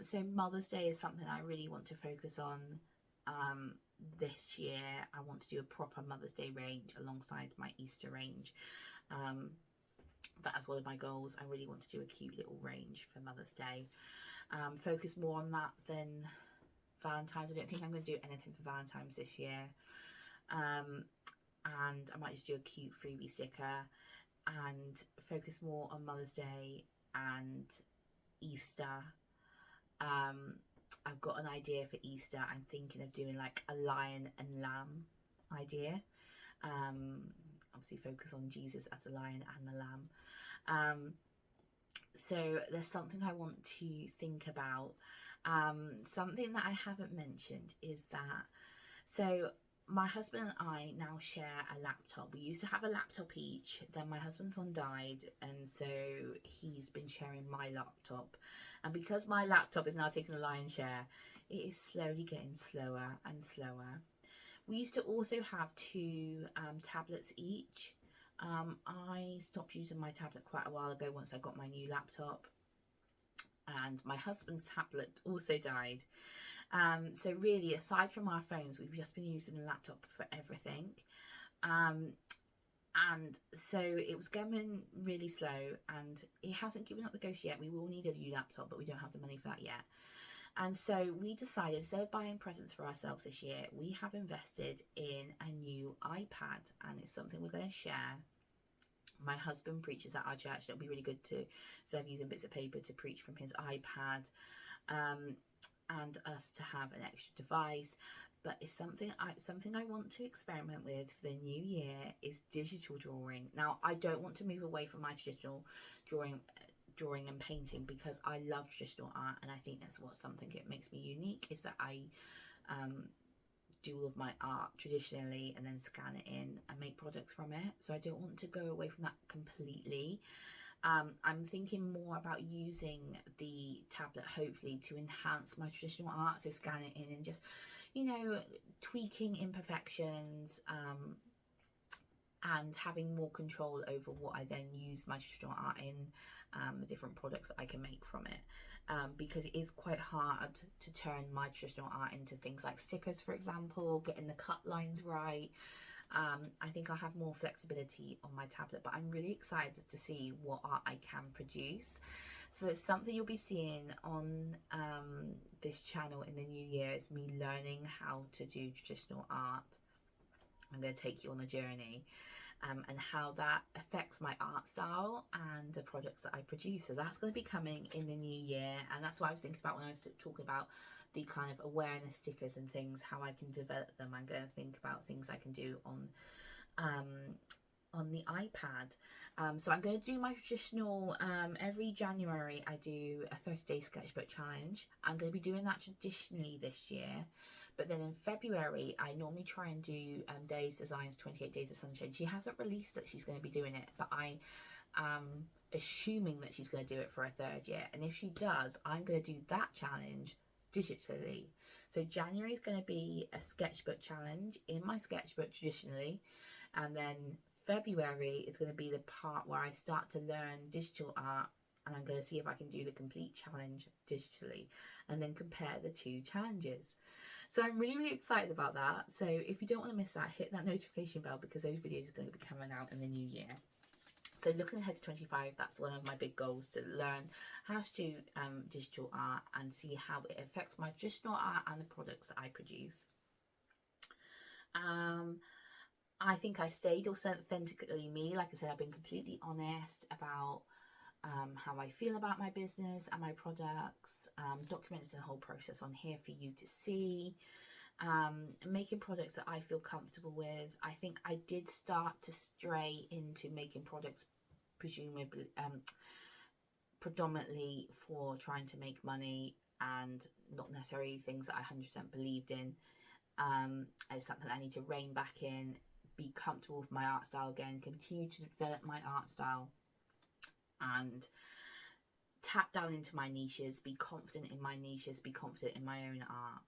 So Mother's Day is something I really want to focus on this year. I want to do a proper Mother's Day range alongside my Easter range. That's one of my goals. I really want to do a cute little range for Mother's Day. Focus more on that than Valentine's. I don't think I'm going to do anything for Valentine's this year. And I might just do a cute freebie sticker and focus more on Mother's Day and Easter. I've got an idea for Easter. I'm thinking of doing like a lion and lamb idea. Obviously focus on Jesus as a lion and the lamb. So there's something I want to think about. Something that I haven't mentioned is that, so my husband and I now share a laptop. We used to have a laptop each, then my husband's one died, and so he's been sharing my laptop. And because my laptop is now taking the lion's share, it is slowly getting slower and slower. We used to also have two tablets each. I stopped using my tablet quite a while ago once I got my new laptop, and my husband's tablet also died. So really, aside from our phones, we've just been using the laptop for everything. And so it was going really slow, and it hasn't given up the ghost yet. We will need a new laptop, but we don't have the money for that yet. And so we decided, instead of buying presents for ourselves this year, we have invested in a new iPad, and it's something we're going to share. My husband preaches at our church. It'll be really good to, instead of using bits of paper, to preach from his iPad, and us to have an extra device. But it's something I want to experiment with for the new year is digital drawing. Now, I don't want to move away from my traditional drawing and painting, because I love traditional art, and I think that's something it makes me unique, is that I do all of my art traditionally and then scan it in and make products from it. So I don't want to go away from that completely. I'm thinking more about using the tablet, hopefully, to enhance my traditional art. So scan it in and just, tweaking imperfections, and having more control over what I then use my traditional art in, the different products that I can make from it. Because it is quite hard to turn my traditional art into things like stickers, for example, getting the cut lines right. I think I'll have more flexibility on my tablet, but I'm really excited to see what art I can produce. So it's something you'll be seeing on this channel in the new year, is me learning how to do traditional art. I'm going to take you on the journey, and how that affects my art style and the products that I produce. So that's going to be coming in the new year, and that's what I was thinking about when I was talking about the kind of awareness stickers and things, how I can develop them. I'm going to think about things I can do on the iPad. So I'm going to do my traditional, every January I do a 30-day sketchbook challenge. I'm going to be doing that traditionally this year. But then in February, I normally try and do Days Designs 28 Days of Sunshine. She hasn't released that she's going to be doing it, but I am assuming that she's going to do it for a third year. And if she does, I'm going to do that challenge digitally. So January is going to be a sketchbook challenge in my sketchbook traditionally. And then February is going to be the part where I start to learn digital art, and I'm going to see if I can do the complete challenge digitally and then compare the two challenges. So I'm really, really excited about that. So if you don't want to miss that, hit that notification bell, because those videos are going to be coming out in the new year. So looking ahead to 25, that's one of my big goals, to learn how to do digital art and see how it affects my traditional art and the products that I produce. I think I stayed authentically me. Like I said, I've been completely honest about how I feel about my business and my products, documenting the whole process on here for you to see, making products that I feel comfortable with. I think I did start to stray into making products presumably predominantly for trying to make money, and not necessarily things that I 100% believed in. It's something I need to rein back in, be comfortable with my art style again, continue to develop my art style, and tap down into my niches, be confident in my niches, be confident in my own art,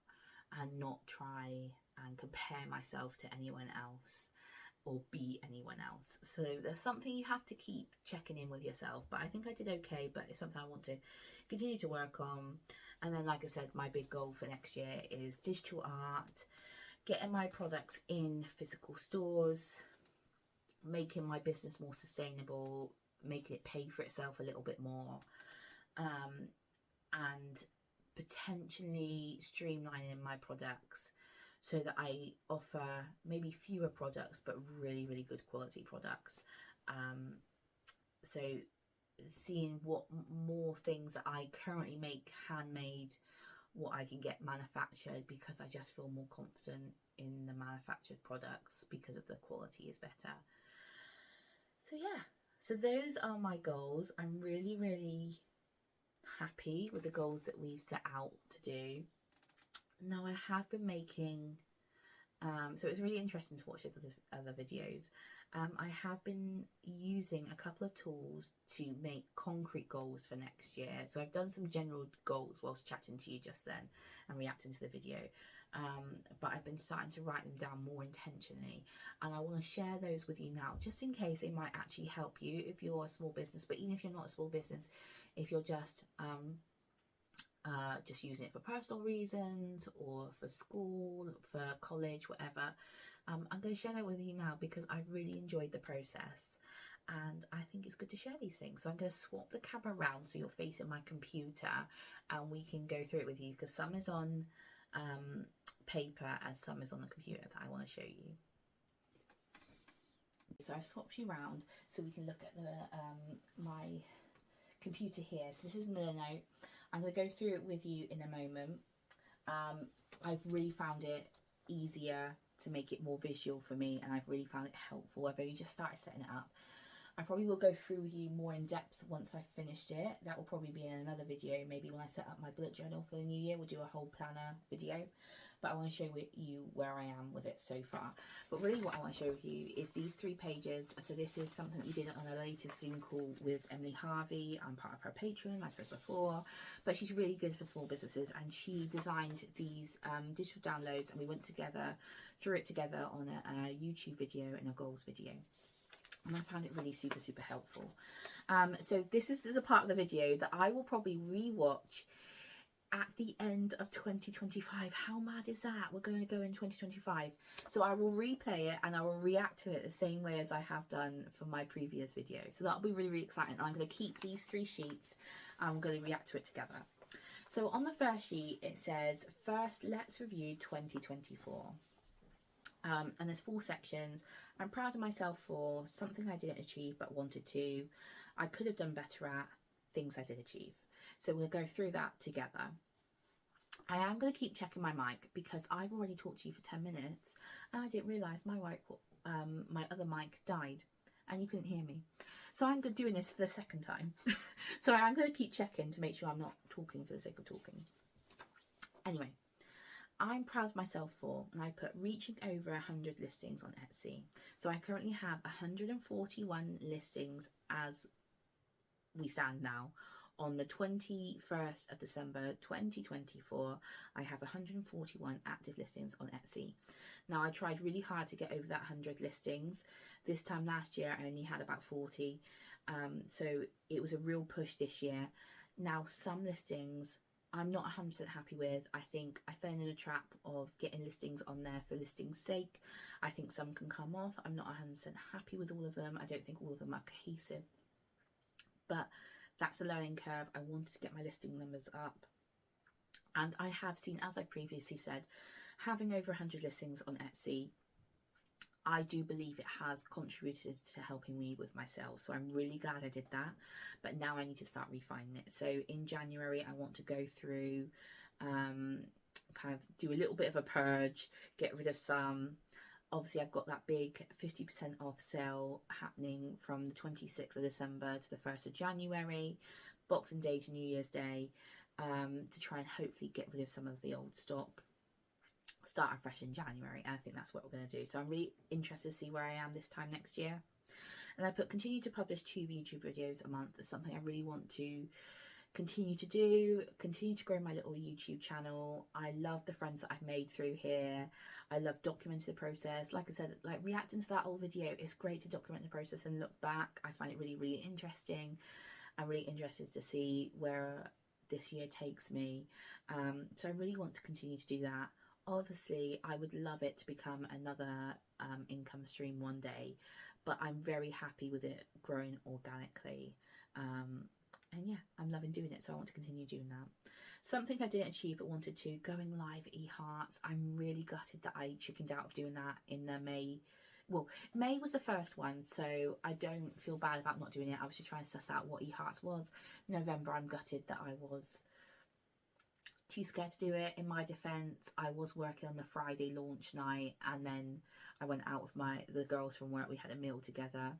and not try and compare myself to anyone else or be anyone else. So there's something you have to keep checking in with yourself, but I think I did okay, but it's something I want to continue to work on. And then, like I said, my big goal for next year is digital art, getting my products in physical stores, making my business more sustainable, making it pay for itself a little bit more, and potentially streamlining my products so that I offer maybe fewer products but really, really good quality products. So seeing what more things that I currently make handmade, what I can get manufactured, because I just feel more confident in the manufactured products because of the quality is better. So yeah, so those are my goals. I'm really, really happy with the goals that we've set out to do. Now, I have been making So it was really interesting to watch other videos. I have been using a couple of tools to make concrete goals for next year. So I've done some general goals whilst chatting to you just then and reacting to the video. But I've been starting to write them down more intentionally, and I want to share those with you now, just in case they might actually help you if you're a small business. But even if you're not a small business, if you're just using it for personal reasons or for school, for college, whatever, I'm going to share that with you now because I've really enjoyed the process and I think it's good to share these things. So I'm going to swap the camera around so you're facing my computer and we can go through it with you, because some is on paper and some is on the computer that I want to show you. So I've swapped you around so we can look at the my computer here. So this is Millernote. I'm going to go through it with you in a moment. I've really found it easier to make it more visual for me, and I've really found it helpful. I've only just started setting it up. I probably will go through with you more in depth once I've finished it. That will probably be in another video. Maybe when I set up my bullet journal for the new year, we'll do a whole planner video. But I want to show you where I am with it so far. But really what I want to share with you is these 3 pages. So this is something that we did on our latest Zoom call with Emily Harvey. I'm part of her Patreon, I've said before. But she's really good for small businesses, and she designed these digital downloads, and we went through it together on a YouTube video and a goals video. And I found it really super helpful. So this is the part of the video that I will probably rewatch at the end of 2025. How mad is that? We're going to go in 2025. So I will replay it and I will react to it the same way as I have done for my previous video. So that'll be really exciting. I'm going to keep these 3 sheets. I'm going to react to it together. So on the first sheet, it says, first, let's review 2024. And there's 4 sections. I'm proud of myself for something I didn't achieve but wanted to. I could have done better at, things I did achieve. So we'll go through that together. I am going to keep checking my mic because I've already talked to you for 10 minutes and I didn't realise my other mic died and you couldn't hear me. So I'm doing this for the second time. So I am going to keep checking to make sure I'm not talking for the sake of talking. Anyway, I'm proud of myself for, and I put reaching over 100 listings on Etsy. So I currently have 141 listings as we stand now. On the 21st of December 2024, I have 141 active listings on Etsy. Now, I tried really hard to get over that 100 listings. This time last year, I only had about 40. So it was a real push this year. Now, some listings I'm not 100% happy with. I think I fell in a trap of getting listings on there for listing's sake. I think some can come off. I'm not 100% happy with all of them. I don't think all of them are cohesive. But that's a learning curve. I wanted to get my listing numbers up. And I have seen, as I previously said, having over 100 listings on Etsy, I do believe it has contributed to helping me with my sales. So I'm really glad I did that. But now I need to start refining it. So in January, I want to go through, kind of do a little bit of a purge, get rid of some. Obviously, I've got that big 50% off sale happening from the 26th of December to the 1st of January, Boxing Day to New Year's Day, to try and hopefully get rid of some of the old stock, start afresh in January. And I think that's what we're going to do. So I'm really interested to see where I am this time next year. And I put continue to publish 2 YouTube videos a month. It's something I really want to continue to do, continue to grow my little YouTube channel. I love the friends that I've made through here. I love documenting the process. Like I said, like reacting to that old video, it's great to document the process and look back. I find it really interesting. I'm really interested to see where this year takes me. So I really want to continue to do that. Obviously, I would love it to become another income stream one day, but I'm very happy with it growing organically. And yeah, I'm loving doing it, so I want to continue doing that. Something I didn't achieve but wanted to, going live eHearts. I'm really gutted that I chickened out of doing that in the May. Well, May was the first one, so I don't feel bad about not doing it. I was just trying to suss out what eHearts was. November, I'm gutted that I was too scared to do it. In my defence, I was working on the Friday launch night, and then I went out with the girls from work. We had a meal together.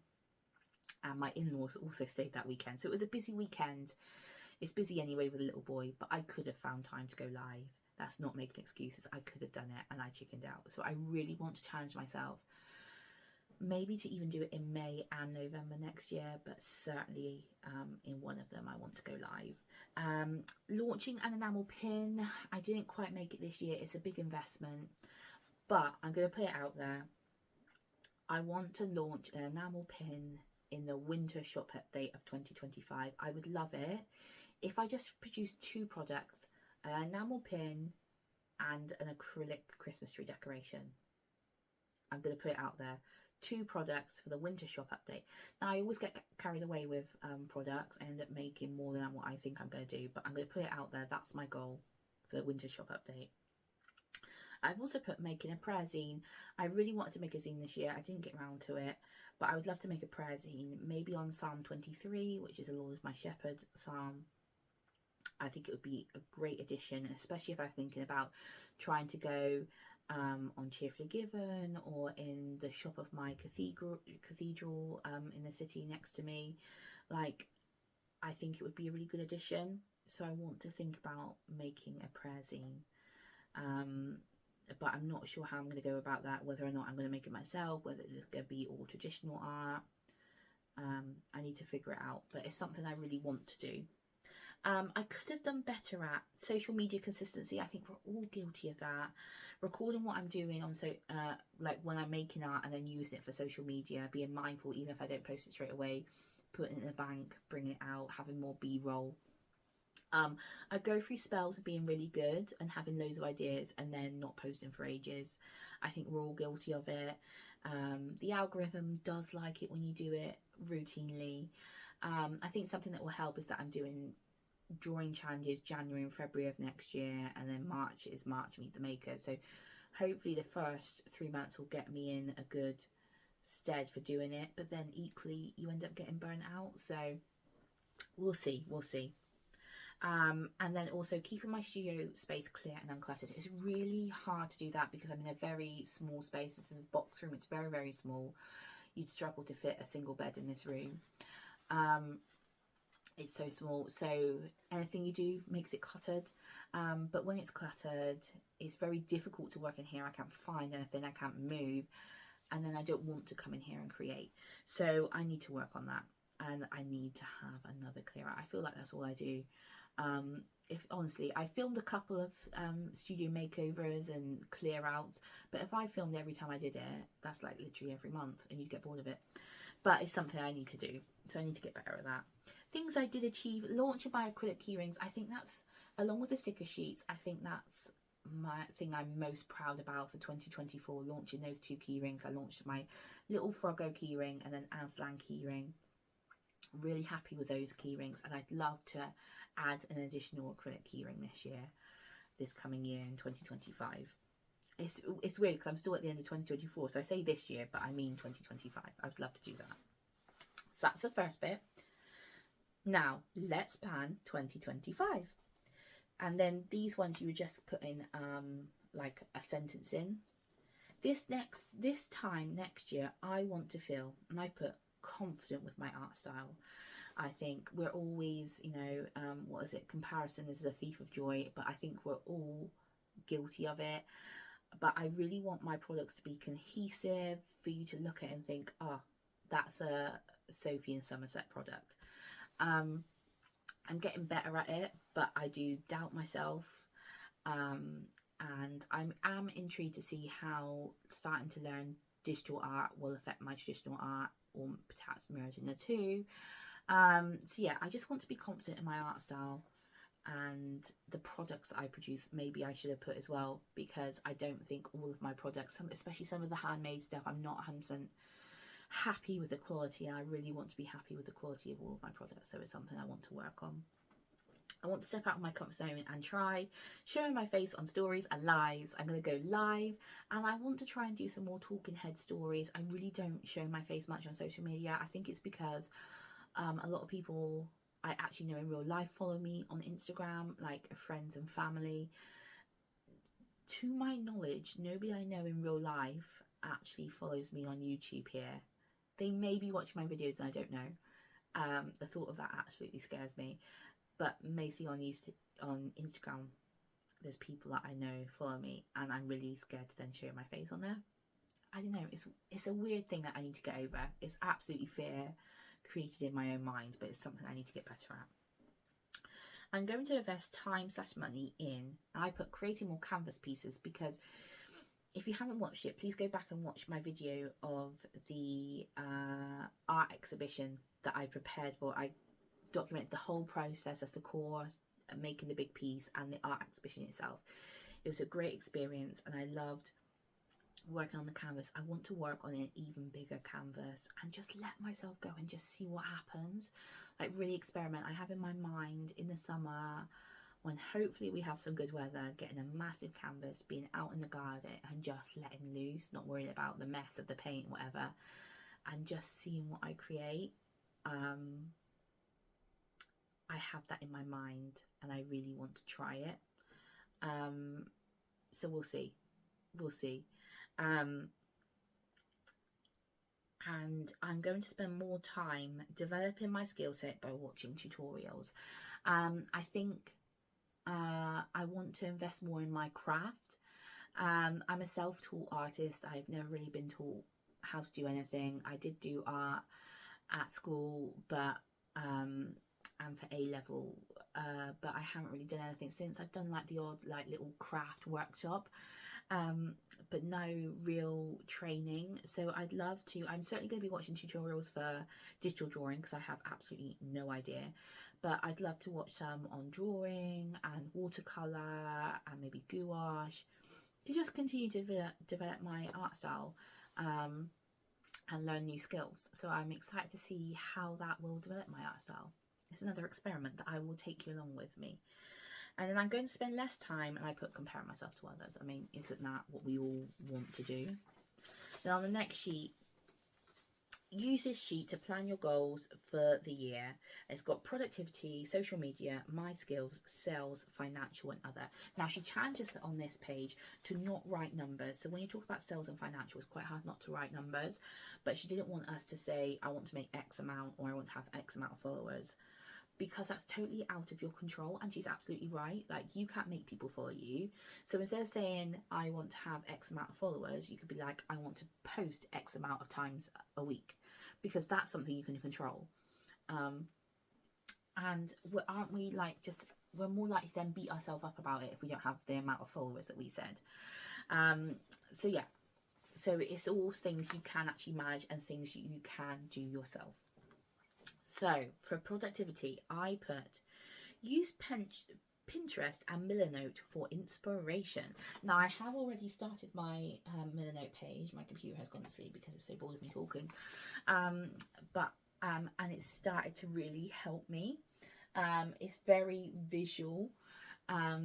And my in-laws also stayed that weekend. So it was a busy weekend. It's busy anyway with a little boy, but I could have found time to go live. That's not making excuses. I could have done it and I chickened out. So I really want to challenge myself, maybe to even do it in May and November next year, but certainly in one of them I want to go live. Launching an enamel pin, I didn't quite make it this year. It's a big investment, but I'm going to put it out there. I want to launch an enamel pin in the winter shop update of 2025. I would love it if I just produced 2 products, an enamel pin and an acrylic Christmas tree decoration. I'm going to put it out there. 2 products for the winter shop update. Now, I always get carried away with products. I end up making more than what I think I'm going to do, but I'm going to put it out there. That's my goal for the winter shop update. I've also put making a prayer zine. I really wanted to make a zine this year. I didn't get around to it, but I would love to make a prayer zine, maybe on Psalm 23, which is the Lord is my shepherd psalm. I think it would be a great addition, especially if I'm thinking about trying to go on Cheerfully Given or in the shop of my cathedral in the city next to me. Like, I think it would be a really good addition. So I want to think about making a prayer zine. But I'm not sure how I'm going to go about that, whether or not I'm going to make it myself, whether it's going to be all traditional art. I need to figure it out, but it's something I really want to do. I could have done better at social media consistency. I think we're all guilty of that. Recording what I'm doing on like when I'm making art and then using it for social media, being mindful even if I don't post it straight away, putting it in the bank, bringing it out, having more B-roll. I go through spells of being really good and having loads of ideas and then not posting for ages. I think we're all guilty of it. The algorithm does like it when you do it routinely. I think something that will help is that I'm doing drawing challenges January and February of next year, and then March is March Meet the Maker. So hopefully the first 3 months will get me in a good stead for doing it, but then equally you end up getting burnt out. So we'll see. And then also keeping my studio space clear and uncluttered. It's really hard to do that because I'm in a very small space. This is a box room. It's very, very small. You'd struggle to fit a single bed in this room. It's so small, so anything you do makes it cluttered. But when it's cluttered, it's very difficult to work in here. I can't find anything, I can't move, and then I don't want to come in here and create. So I need to work on that, and I need to have another clear out. I feel like that's all I do. If honestly, I filmed a couple of studio makeovers and clear outs, but if I filmed every time I did it, that's like literally every month and you'd get bored of it. But it's something I need to do, so I need to get better at that. Things I did achieve: launching my acrylic keyrings. I think that's, along with the sticker sheets, I think that's my thing I'm most proud about for 2024, launching those 2 keyrings. I launched my little Froggo keyring and then Aslan keyring. Really happy with those keyrings, and I'd love to add an additional acrylic keyring this coming year in 2025. It's weird because I'm still at the end of 2024, so I say this year, but I mean 2025. I would love to do that. So that's the first bit. Now let's plan 2025, and then these ones you would just put in like a sentence in. This time next year, I want to feel, and I put, confident with my art style. I think we're always, what is it? Comparison is a thief of joy, but I think we're all guilty of it. But I really want my products to be cohesive for you to look at and think, oh, that's a Sophie in Somerset product. I'm getting better at it, but I do doubt myself. And I am intrigued to see how starting to learn digital art will affect my traditional art, or perhaps merging the two. So yeah, I just want to be confident in my art style, and the products that I produce, maybe I should have put as well, because I don't think all of my products, especially some of the handmade stuff, I'm not 100% happy with the quality, and I really want to be happy with the quality of all of my products. So it's something I want to work on. I want to step out of my comfort zone and try showing my face on stories and lives. I'm going to go live, and I want to try and do some more talking head stories. I really don't show my face much on social media. I think it's because a lot of people I actually know in real life follow me on Instagram, like friends and family. To my knowledge, nobody I know in real life actually follows me on YouTube here. They may be watching my videos and I don't know. The thought of that absolutely scares me. But Macy on Instagram, there's people that I know follow me, and I'm really scared to then show my face on there. I don't know, it's a weird thing that I need to get over. It's absolutely fear created in my own mind, but it's something I need to get better at. I'm going to invest time/money in, I put creating more canvas pieces, because if you haven't watched it, please go back and watch my video of the art exhibition that I prepared for. I documented the whole process of the course, making the big piece, and the art exhibition itself. It was a great experience, and I loved working on the canvas. I want to work on an even bigger canvas and just let myself go and just see what happens, like really experiment. I have in my mind in the summer, when hopefully we have some good weather, getting a massive canvas, being out in the garden and just letting loose, not worrying about the mess of the paint, whatever, and just seeing what I create. I have that in my mind, and I really want to try it. So we'll see. And I'm going to spend more time developing my skill set by watching tutorials. I think I want to invest more in my craft. I'm a self-taught artist. I've never really been taught how to do anything. I did do art at school, but and for A level, but I haven't really done anything since. I've done like the odd like little craft workshop, but no real training. So I'd love to. I'm certainly going to be watching tutorials for digital drawing, because I have absolutely no idea, but I'd love to watch some on drawing and watercolor and maybe gouache, to just continue to develop my art style and learn new skills. So I'm excited to see how that will develop my art style. It's another experiment that I will take you along with me. And then I'm going to spend less time, and I put comparing myself to others. I mean, isn't that what we all want to do? Then on the next sheet, use this sheet to plan your goals for the year. It's got productivity, social media, my skills, sales, financial, and other. Now, she challenges on this page to not write numbers. So when you talk about sales and financial, it's quite hard not to write numbers. But she didn't want us to say, I want to make X amount, or I want to have X amount of followers, because that's totally out of your control. And she's absolutely right. Like, you can't make people follow you. So instead of saying I want to have X amount of followers, you could be like, I want to post X amount of times a week, because that's something you can control. And aren't we like, just, we're more likely to then beat ourselves up about it if we don't have the amount of followers that we said. So yeah, so it's all things you can actually manage and things you can do yourself. So for productivity, I put use Pinterest and Millernote for inspiration. Now, I have already started my Millernote page. My computer has gone to sleep because it's so bored of me talking. And it's started to really help me. It's very visual.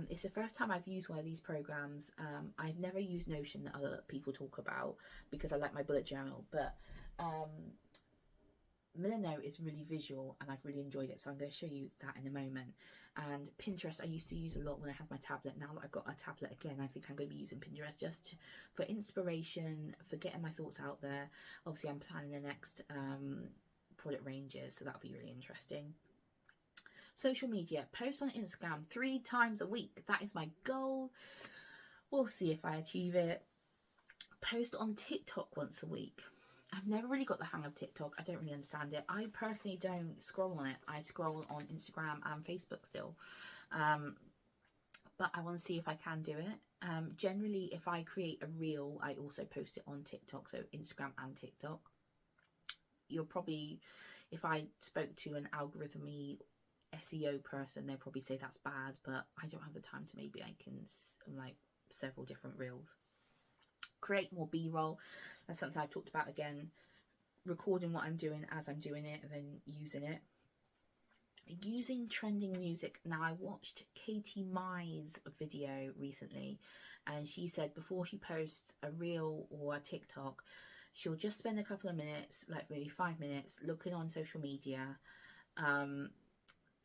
It's the first time I've used one of these programs. I've never used Notion that other people talk about, because I like my bullet journal, but Millernote is really visual, and I've really enjoyed it, so I'm going to show you that in a moment. And Pinterest I used to use a lot when I had my tablet. Now that I've got a tablet again, I think I'm going to be using Pinterest just for inspiration, for getting my thoughts out there. Obviously, I'm planning the next product ranges, so that'll be really interesting. Social media, post on Instagram 3 times a week. That is my goal. We'll see if I achieve it. Post on TikTok once a week. I've never really got the hang of TikTok. I don't really understand it. I personally don't scroll on it. I scroll on Instagram and Facebook still. But I want to see if I can do it. Generally, if I create a reel, I also post it on TikTok. So Instagram and TikTok. You'll probably, if I spoke to an algorithmy SEO person, they'll probably say that's bad. But I don't have the time to, maybe I can like several different reels. Create more B-roll. That's something I've talked about again. Recording what I'm doing as I'm doing it and then using it. Using trending music. Now, I watched Katie Mai's video recently, and she said before she posts a reel or a TikTok, she'll just spend a couple of minutes, like maybe 5 minutes, looking on social media,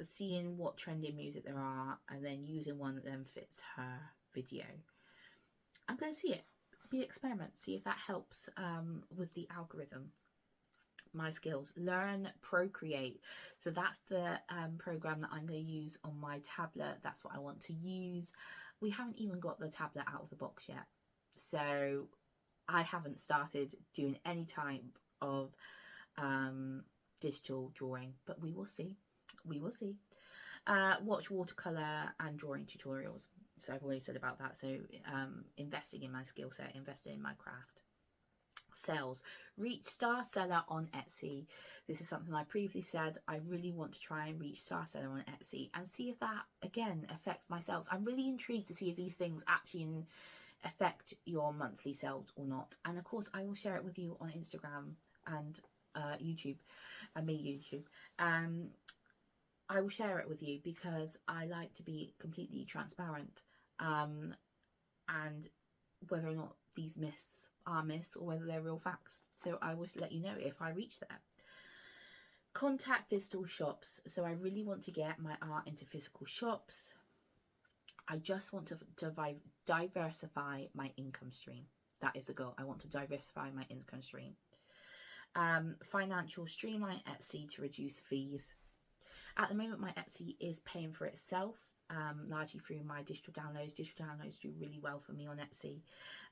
seeing what trending music there are, and then using one that then fits her video. I'm going to see it. Be an experiment, see if that helps with the algorithm. my skills. Learn Procreate. So that's the program that I'm going to use on my tablet. That's what I want to use. We haven't even got the tablet out of the box yet, so I haven't started doing any type of digital drawing, but we will see. We will see. Watch watercolor and drawing tutorials. So I've already said about that. So investing in my skill set, investing in my craft. Sales. Reach star seller on Etsy. This is something I previously said. I really want to try and reach star seller on Etsy and see if that again affects my sales. I'm really intrigued to see if these things actually affect your monthly sales or not. And of course I will share it with you on Instagram and YouTube and YouTube. I will share it with you because I like to be completely transparent, and whether or not these myths are myths or whether they're real facts. So I will let you know if I reach there. Contact physical shops. So I really want to get my art into physical shops. I just want to diversify my income stream. That is the goal. I want to diversify my income stream. Financial, streamline Etsy to reduce fees. At the moment, my Etsy is paying for itself, largely through my digital downloads. Digital downloads do really well for me on Etsy,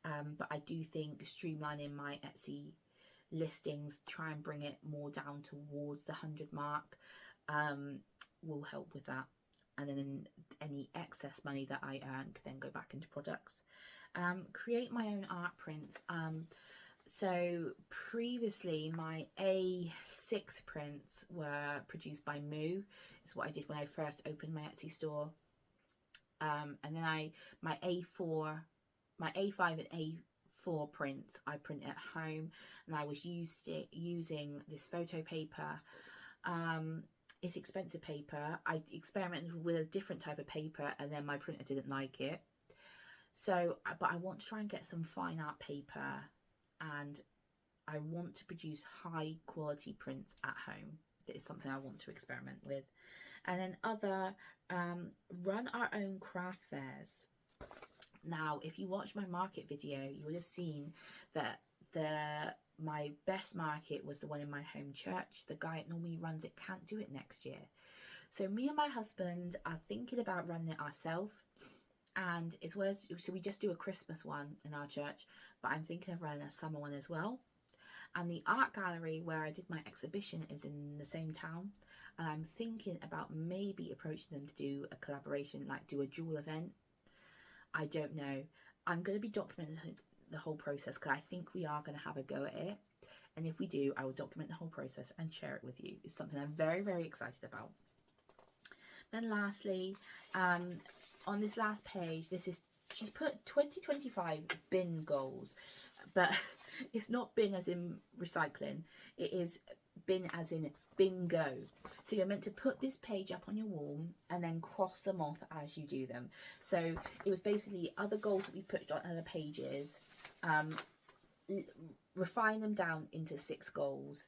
but I do think streamlining my Etsy listings, try and bring it more down towards the 100 mark, will help with that. And then any excess money that I earn can then go back into products. Create my own art prints. So previously my A6 prints were produced by Moo. It's what I did when I first opened my Etsy store. And then my A5 and A4 prints I print at home, and I was using this photo paper. It's expensive paper. I experimented with a different type of paper, and then my printer didn't like it. So, but I want to try and get some fine art paper, and I want to produce high quality prints at home. That is something I want to experiment with. And then other, run our own craft fairs. Now, if you watch my market video, you would have seen that my best market was the one in my home church. The guy that normally runs it can't do it next year. So me and my husband are thinking about running it ourselves. And it's where, so we just do a Christmas one in our church, but I'm thinking of running a summer one as well. And the art gallery where I did my exhibition is in the same town, and I'm thinking about maybe approaching them to do a collaboration, like do a dual event. I don't know. I'm going to be documenting the whole process because I think we are going to have a go at it, and if we do, I will document the whole process and share it with you. It's something I'm very, very excited about. Then lastly, on this last page, she's put 2025 bin goals, but it's not bin as in recycling. It is bin as in bingo. So you're meant to put this page up on your wall and then cross them off as you do them. So it was basically other goals that we put on other pages, refine them down into 6 goals.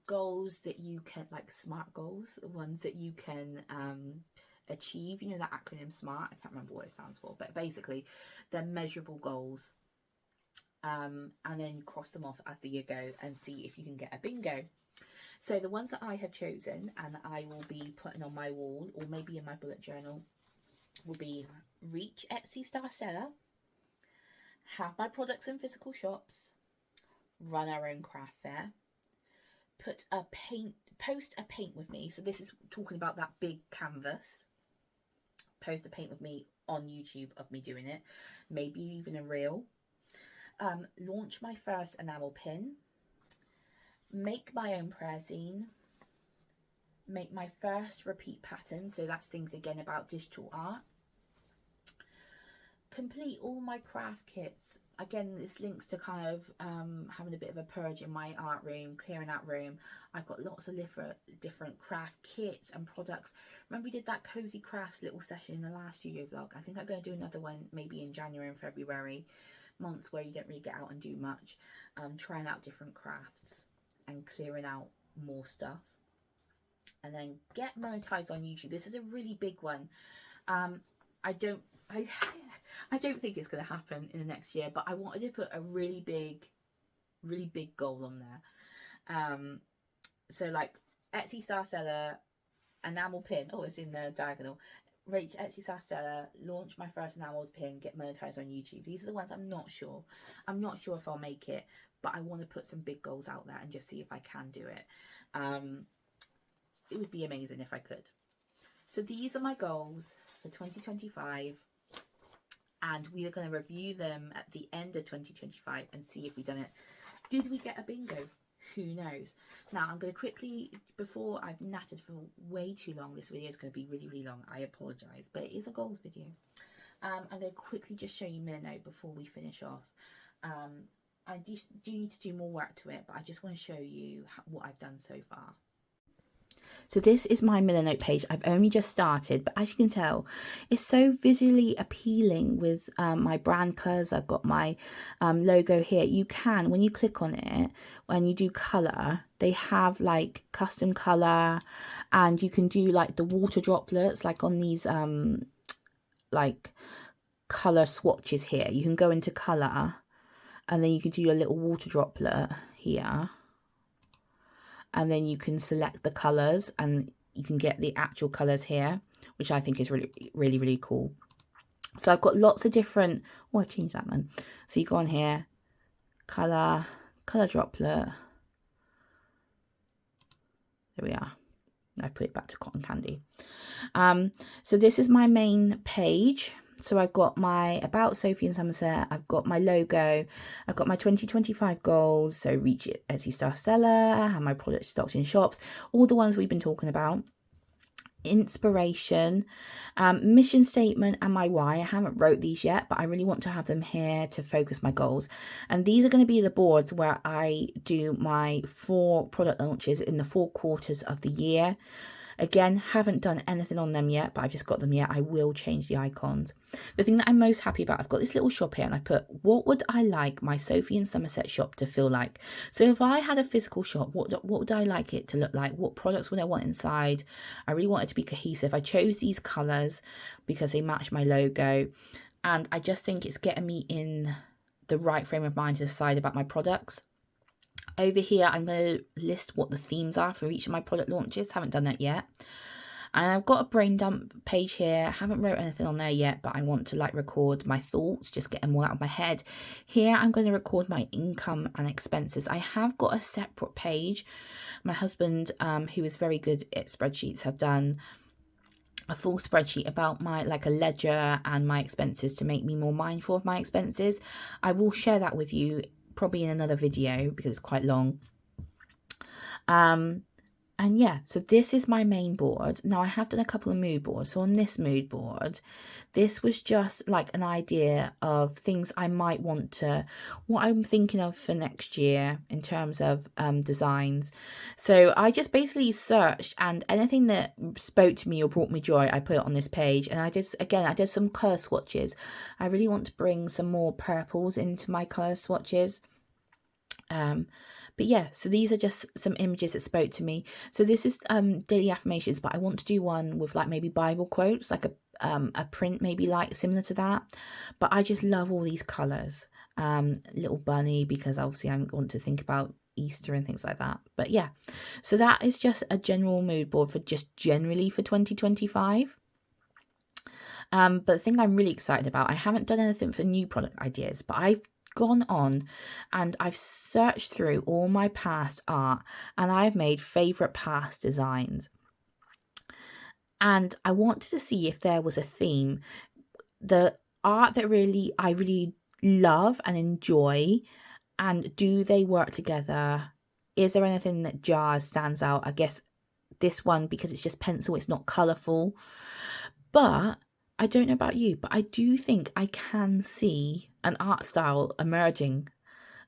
Goals that you can, like SMART goals, the ones that you can achieve, you know, that acronym SMART, I can't remember what it stands for, but basically they're measurable goals, and then cross them off as the year go and see if you can get a bingo. So the ones that I have chosen and I will be putting on my wall or maybe in my bullet journal will be reach Etsy star seller, have my products in physical shops, run our own craft fair, post a paint with me. So this is talking about that big canvas. Post a paint with me on YouTube of me doing it, maybe even a reel. Launch my first enamel pin. Make my own prayer zine. Make my first repeat pattern. So that's thinking again about digital art. Complete all my craft kits. Again, this links to kind of having a bit of a purge in my art room, clearing out room. I've got lots of different craft kits and products. Remember we did that cozy crafts little session in the last studio vlog? I think I'm going to do another one maybe in January and February, months where you don't really get out and do much. Trying out different crafts and clearing out more stuff. And then get monetized on YouTube. This is a really big one. I don't think it's going to happen in the next year, but I wanted to put a really big goal on there. So like Etsy star seller, enamel pin. Oh, it's in the diagonal. Rate Etsy star seller, launch my first enameled pin, get monetized on YouTube. These are the ones I'm not sure. I'm not sure if I'll make it, but I want to put some big goals out there and just see if I can do it. It would be amazing if I could. So these are my goals for 2025. And we are going to review them at the end of 2025 and see if we've done it. Did we get a bingo? Who knows? Now, I'm going to quickly, before I've nattered for way too long, this video is going to be really, really long. I apologise, but it is a goals video. I'm going to quickly just show you Milano before we finish off. I do need to do more work to it, but I just want to show you what I've done so far. So this is my Milanote page. I've only just started, but as you can tell, it's so visually appealing with my brand colours. I've got my logo here. You can, when you click on it, when you do colour, they have like custom colour, and you can do like the water droplets, like on these like colour swatches here. You can go into colour, and then you can do your little water droplet here. And then you can select the colours and you can get the actual colours here, which I think is really, really, really cool. So I've got lots of different, oh, I changed that one. So you go on here, colour droplet. There we are. I put it back to cotton candy. So this is my main page. So I've got my About Sophie in Somerset, I've got my logo, I've got my 2025 goals, so reach it Etsy star seller, have my product stocks in shops, all the ones we've been talking about. Inspiration, mission statement, and my why. I haven't wrote these yet, but I really want to have them here to focus my goals. And these are going to be the boards where I do my 4 product launches in the 4 quarters of the year. Again, haven't done anything on them yet, but I've just got them yet. I will change the icons. The thing that I'm most happy about, I've got this little shop here and I put, what would I like my Sophie in Somerset shop to feel like? So if I had a physical shop, what would I like it to look like? What products would I want inside? I really want it to be cohesive. I chose these colours because they match my logo. And I just think it's getting me in the right frame of mind to decide about my products. Over here, I'm going to list what the themes are for each of my product launches. Haven't done that yet. And I've got a brain dump page here. Haven't wrote anything on there yet, but I want to like record my thoughts, just get them all out of my head. Here, I'm going to record my income and expenses. I have got a separate page. My husband, who is very good at spreadsheets, have done a full spreadsheet about my like a ledger and my expenses to make me more mindful of my expenses. I will share that with you probably in another video because it's quite long. And yeah, so this is my main board. Now I have done a couple of mood boards. So on this mood board, this was just like an idea of things I might want to, what I'm thinking of for next year in terms of designs. So I just basically searched, and anything that spoke to me or brought me joy, I put it on this page. And I did some colour swatches. I really want to bring some more purples into my colour swatches. But yeah, so these are just some images that spoke to me. So this is daily affirmations, but I want to do one with like maybe Bible quotes, like a print maybe like similar to that. But I just love all these colours. Little bunny, because obviously I want to think about Easter and things like that. But yeah, so that is just a general mood board for just generally for 2025. But the thing I'm really excited about, I haven't done anything for new product ideas, but I've gone on and I've searched through all my past art and I've made favourite past designs. And I wanted to see if there was a theme. The art that I really love and enjoy, and do they work together? Is there anything that stands out? I guess this one, because it's just pencil, it's not colourful. But I don't know about you, but I do think I can see an art style emerging.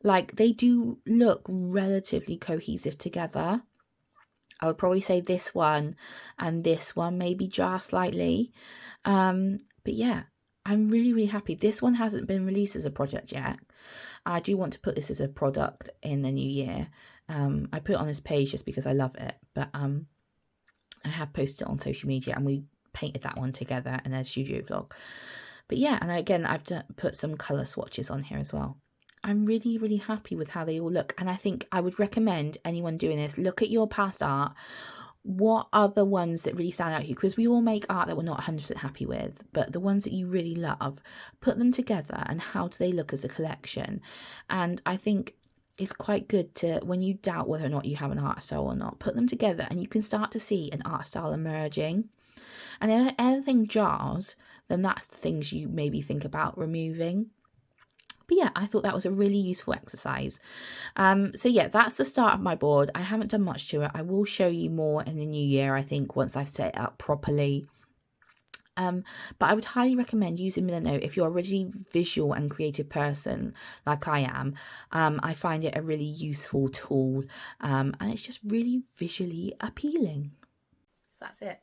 Like, they do look relatively cohesive together. I would probably say this one and this one maybe jar slightly. But yeah, I'm really, really happy. This one hasn't been released as a project yet. I do want to put this as a product in the new year. I put it on this page just because I love it. But I have posted it on social media and we painted that one together in a studio vlog. But yeah, and again, I've put some colour swatches on here as well. I'm really, really happy with how they all look. And I think I would recommend anyone doing this, look at your past art. What are the ones that really stand out to you? Because we all make art that we're not 100% happy with, but the ones that you really love, put them together and how do they look as a collection? And I think it's quite good to, when you doubt whether or not you have an art style or not, put them together and you can start to see an art style emerging. And if anything jars, then that's the things you maybe think about removing. But yeah, I thought that was a really useful exercise. So yeah, that's the start of my board. I haven't done much to it. I will show you more in the new year, I think, once I've set it up properly. But I would highly recommend using Milano if you're a really visual and creative person like I am. I find it a really useful tool, and it's just really visually appealing. So that's it.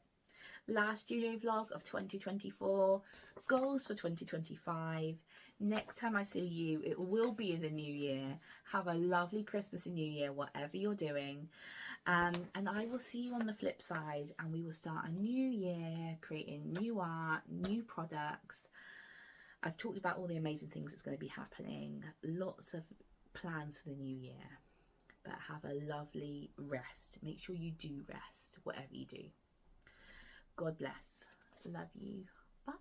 Last studio vlog of 2024, goals for 2025. Next time I see you, it will be in the new year. Have a lovely Christmas and New Year, whatever you're doing. And I will see you on the flip side, and we will start a new year creating new art, new products. I've talked about all the amazing things that's going to be happening, lots of plans for the new year. But have a lovely rest. Make sure you do rest, whatever you do. God bless. Love you. Bye.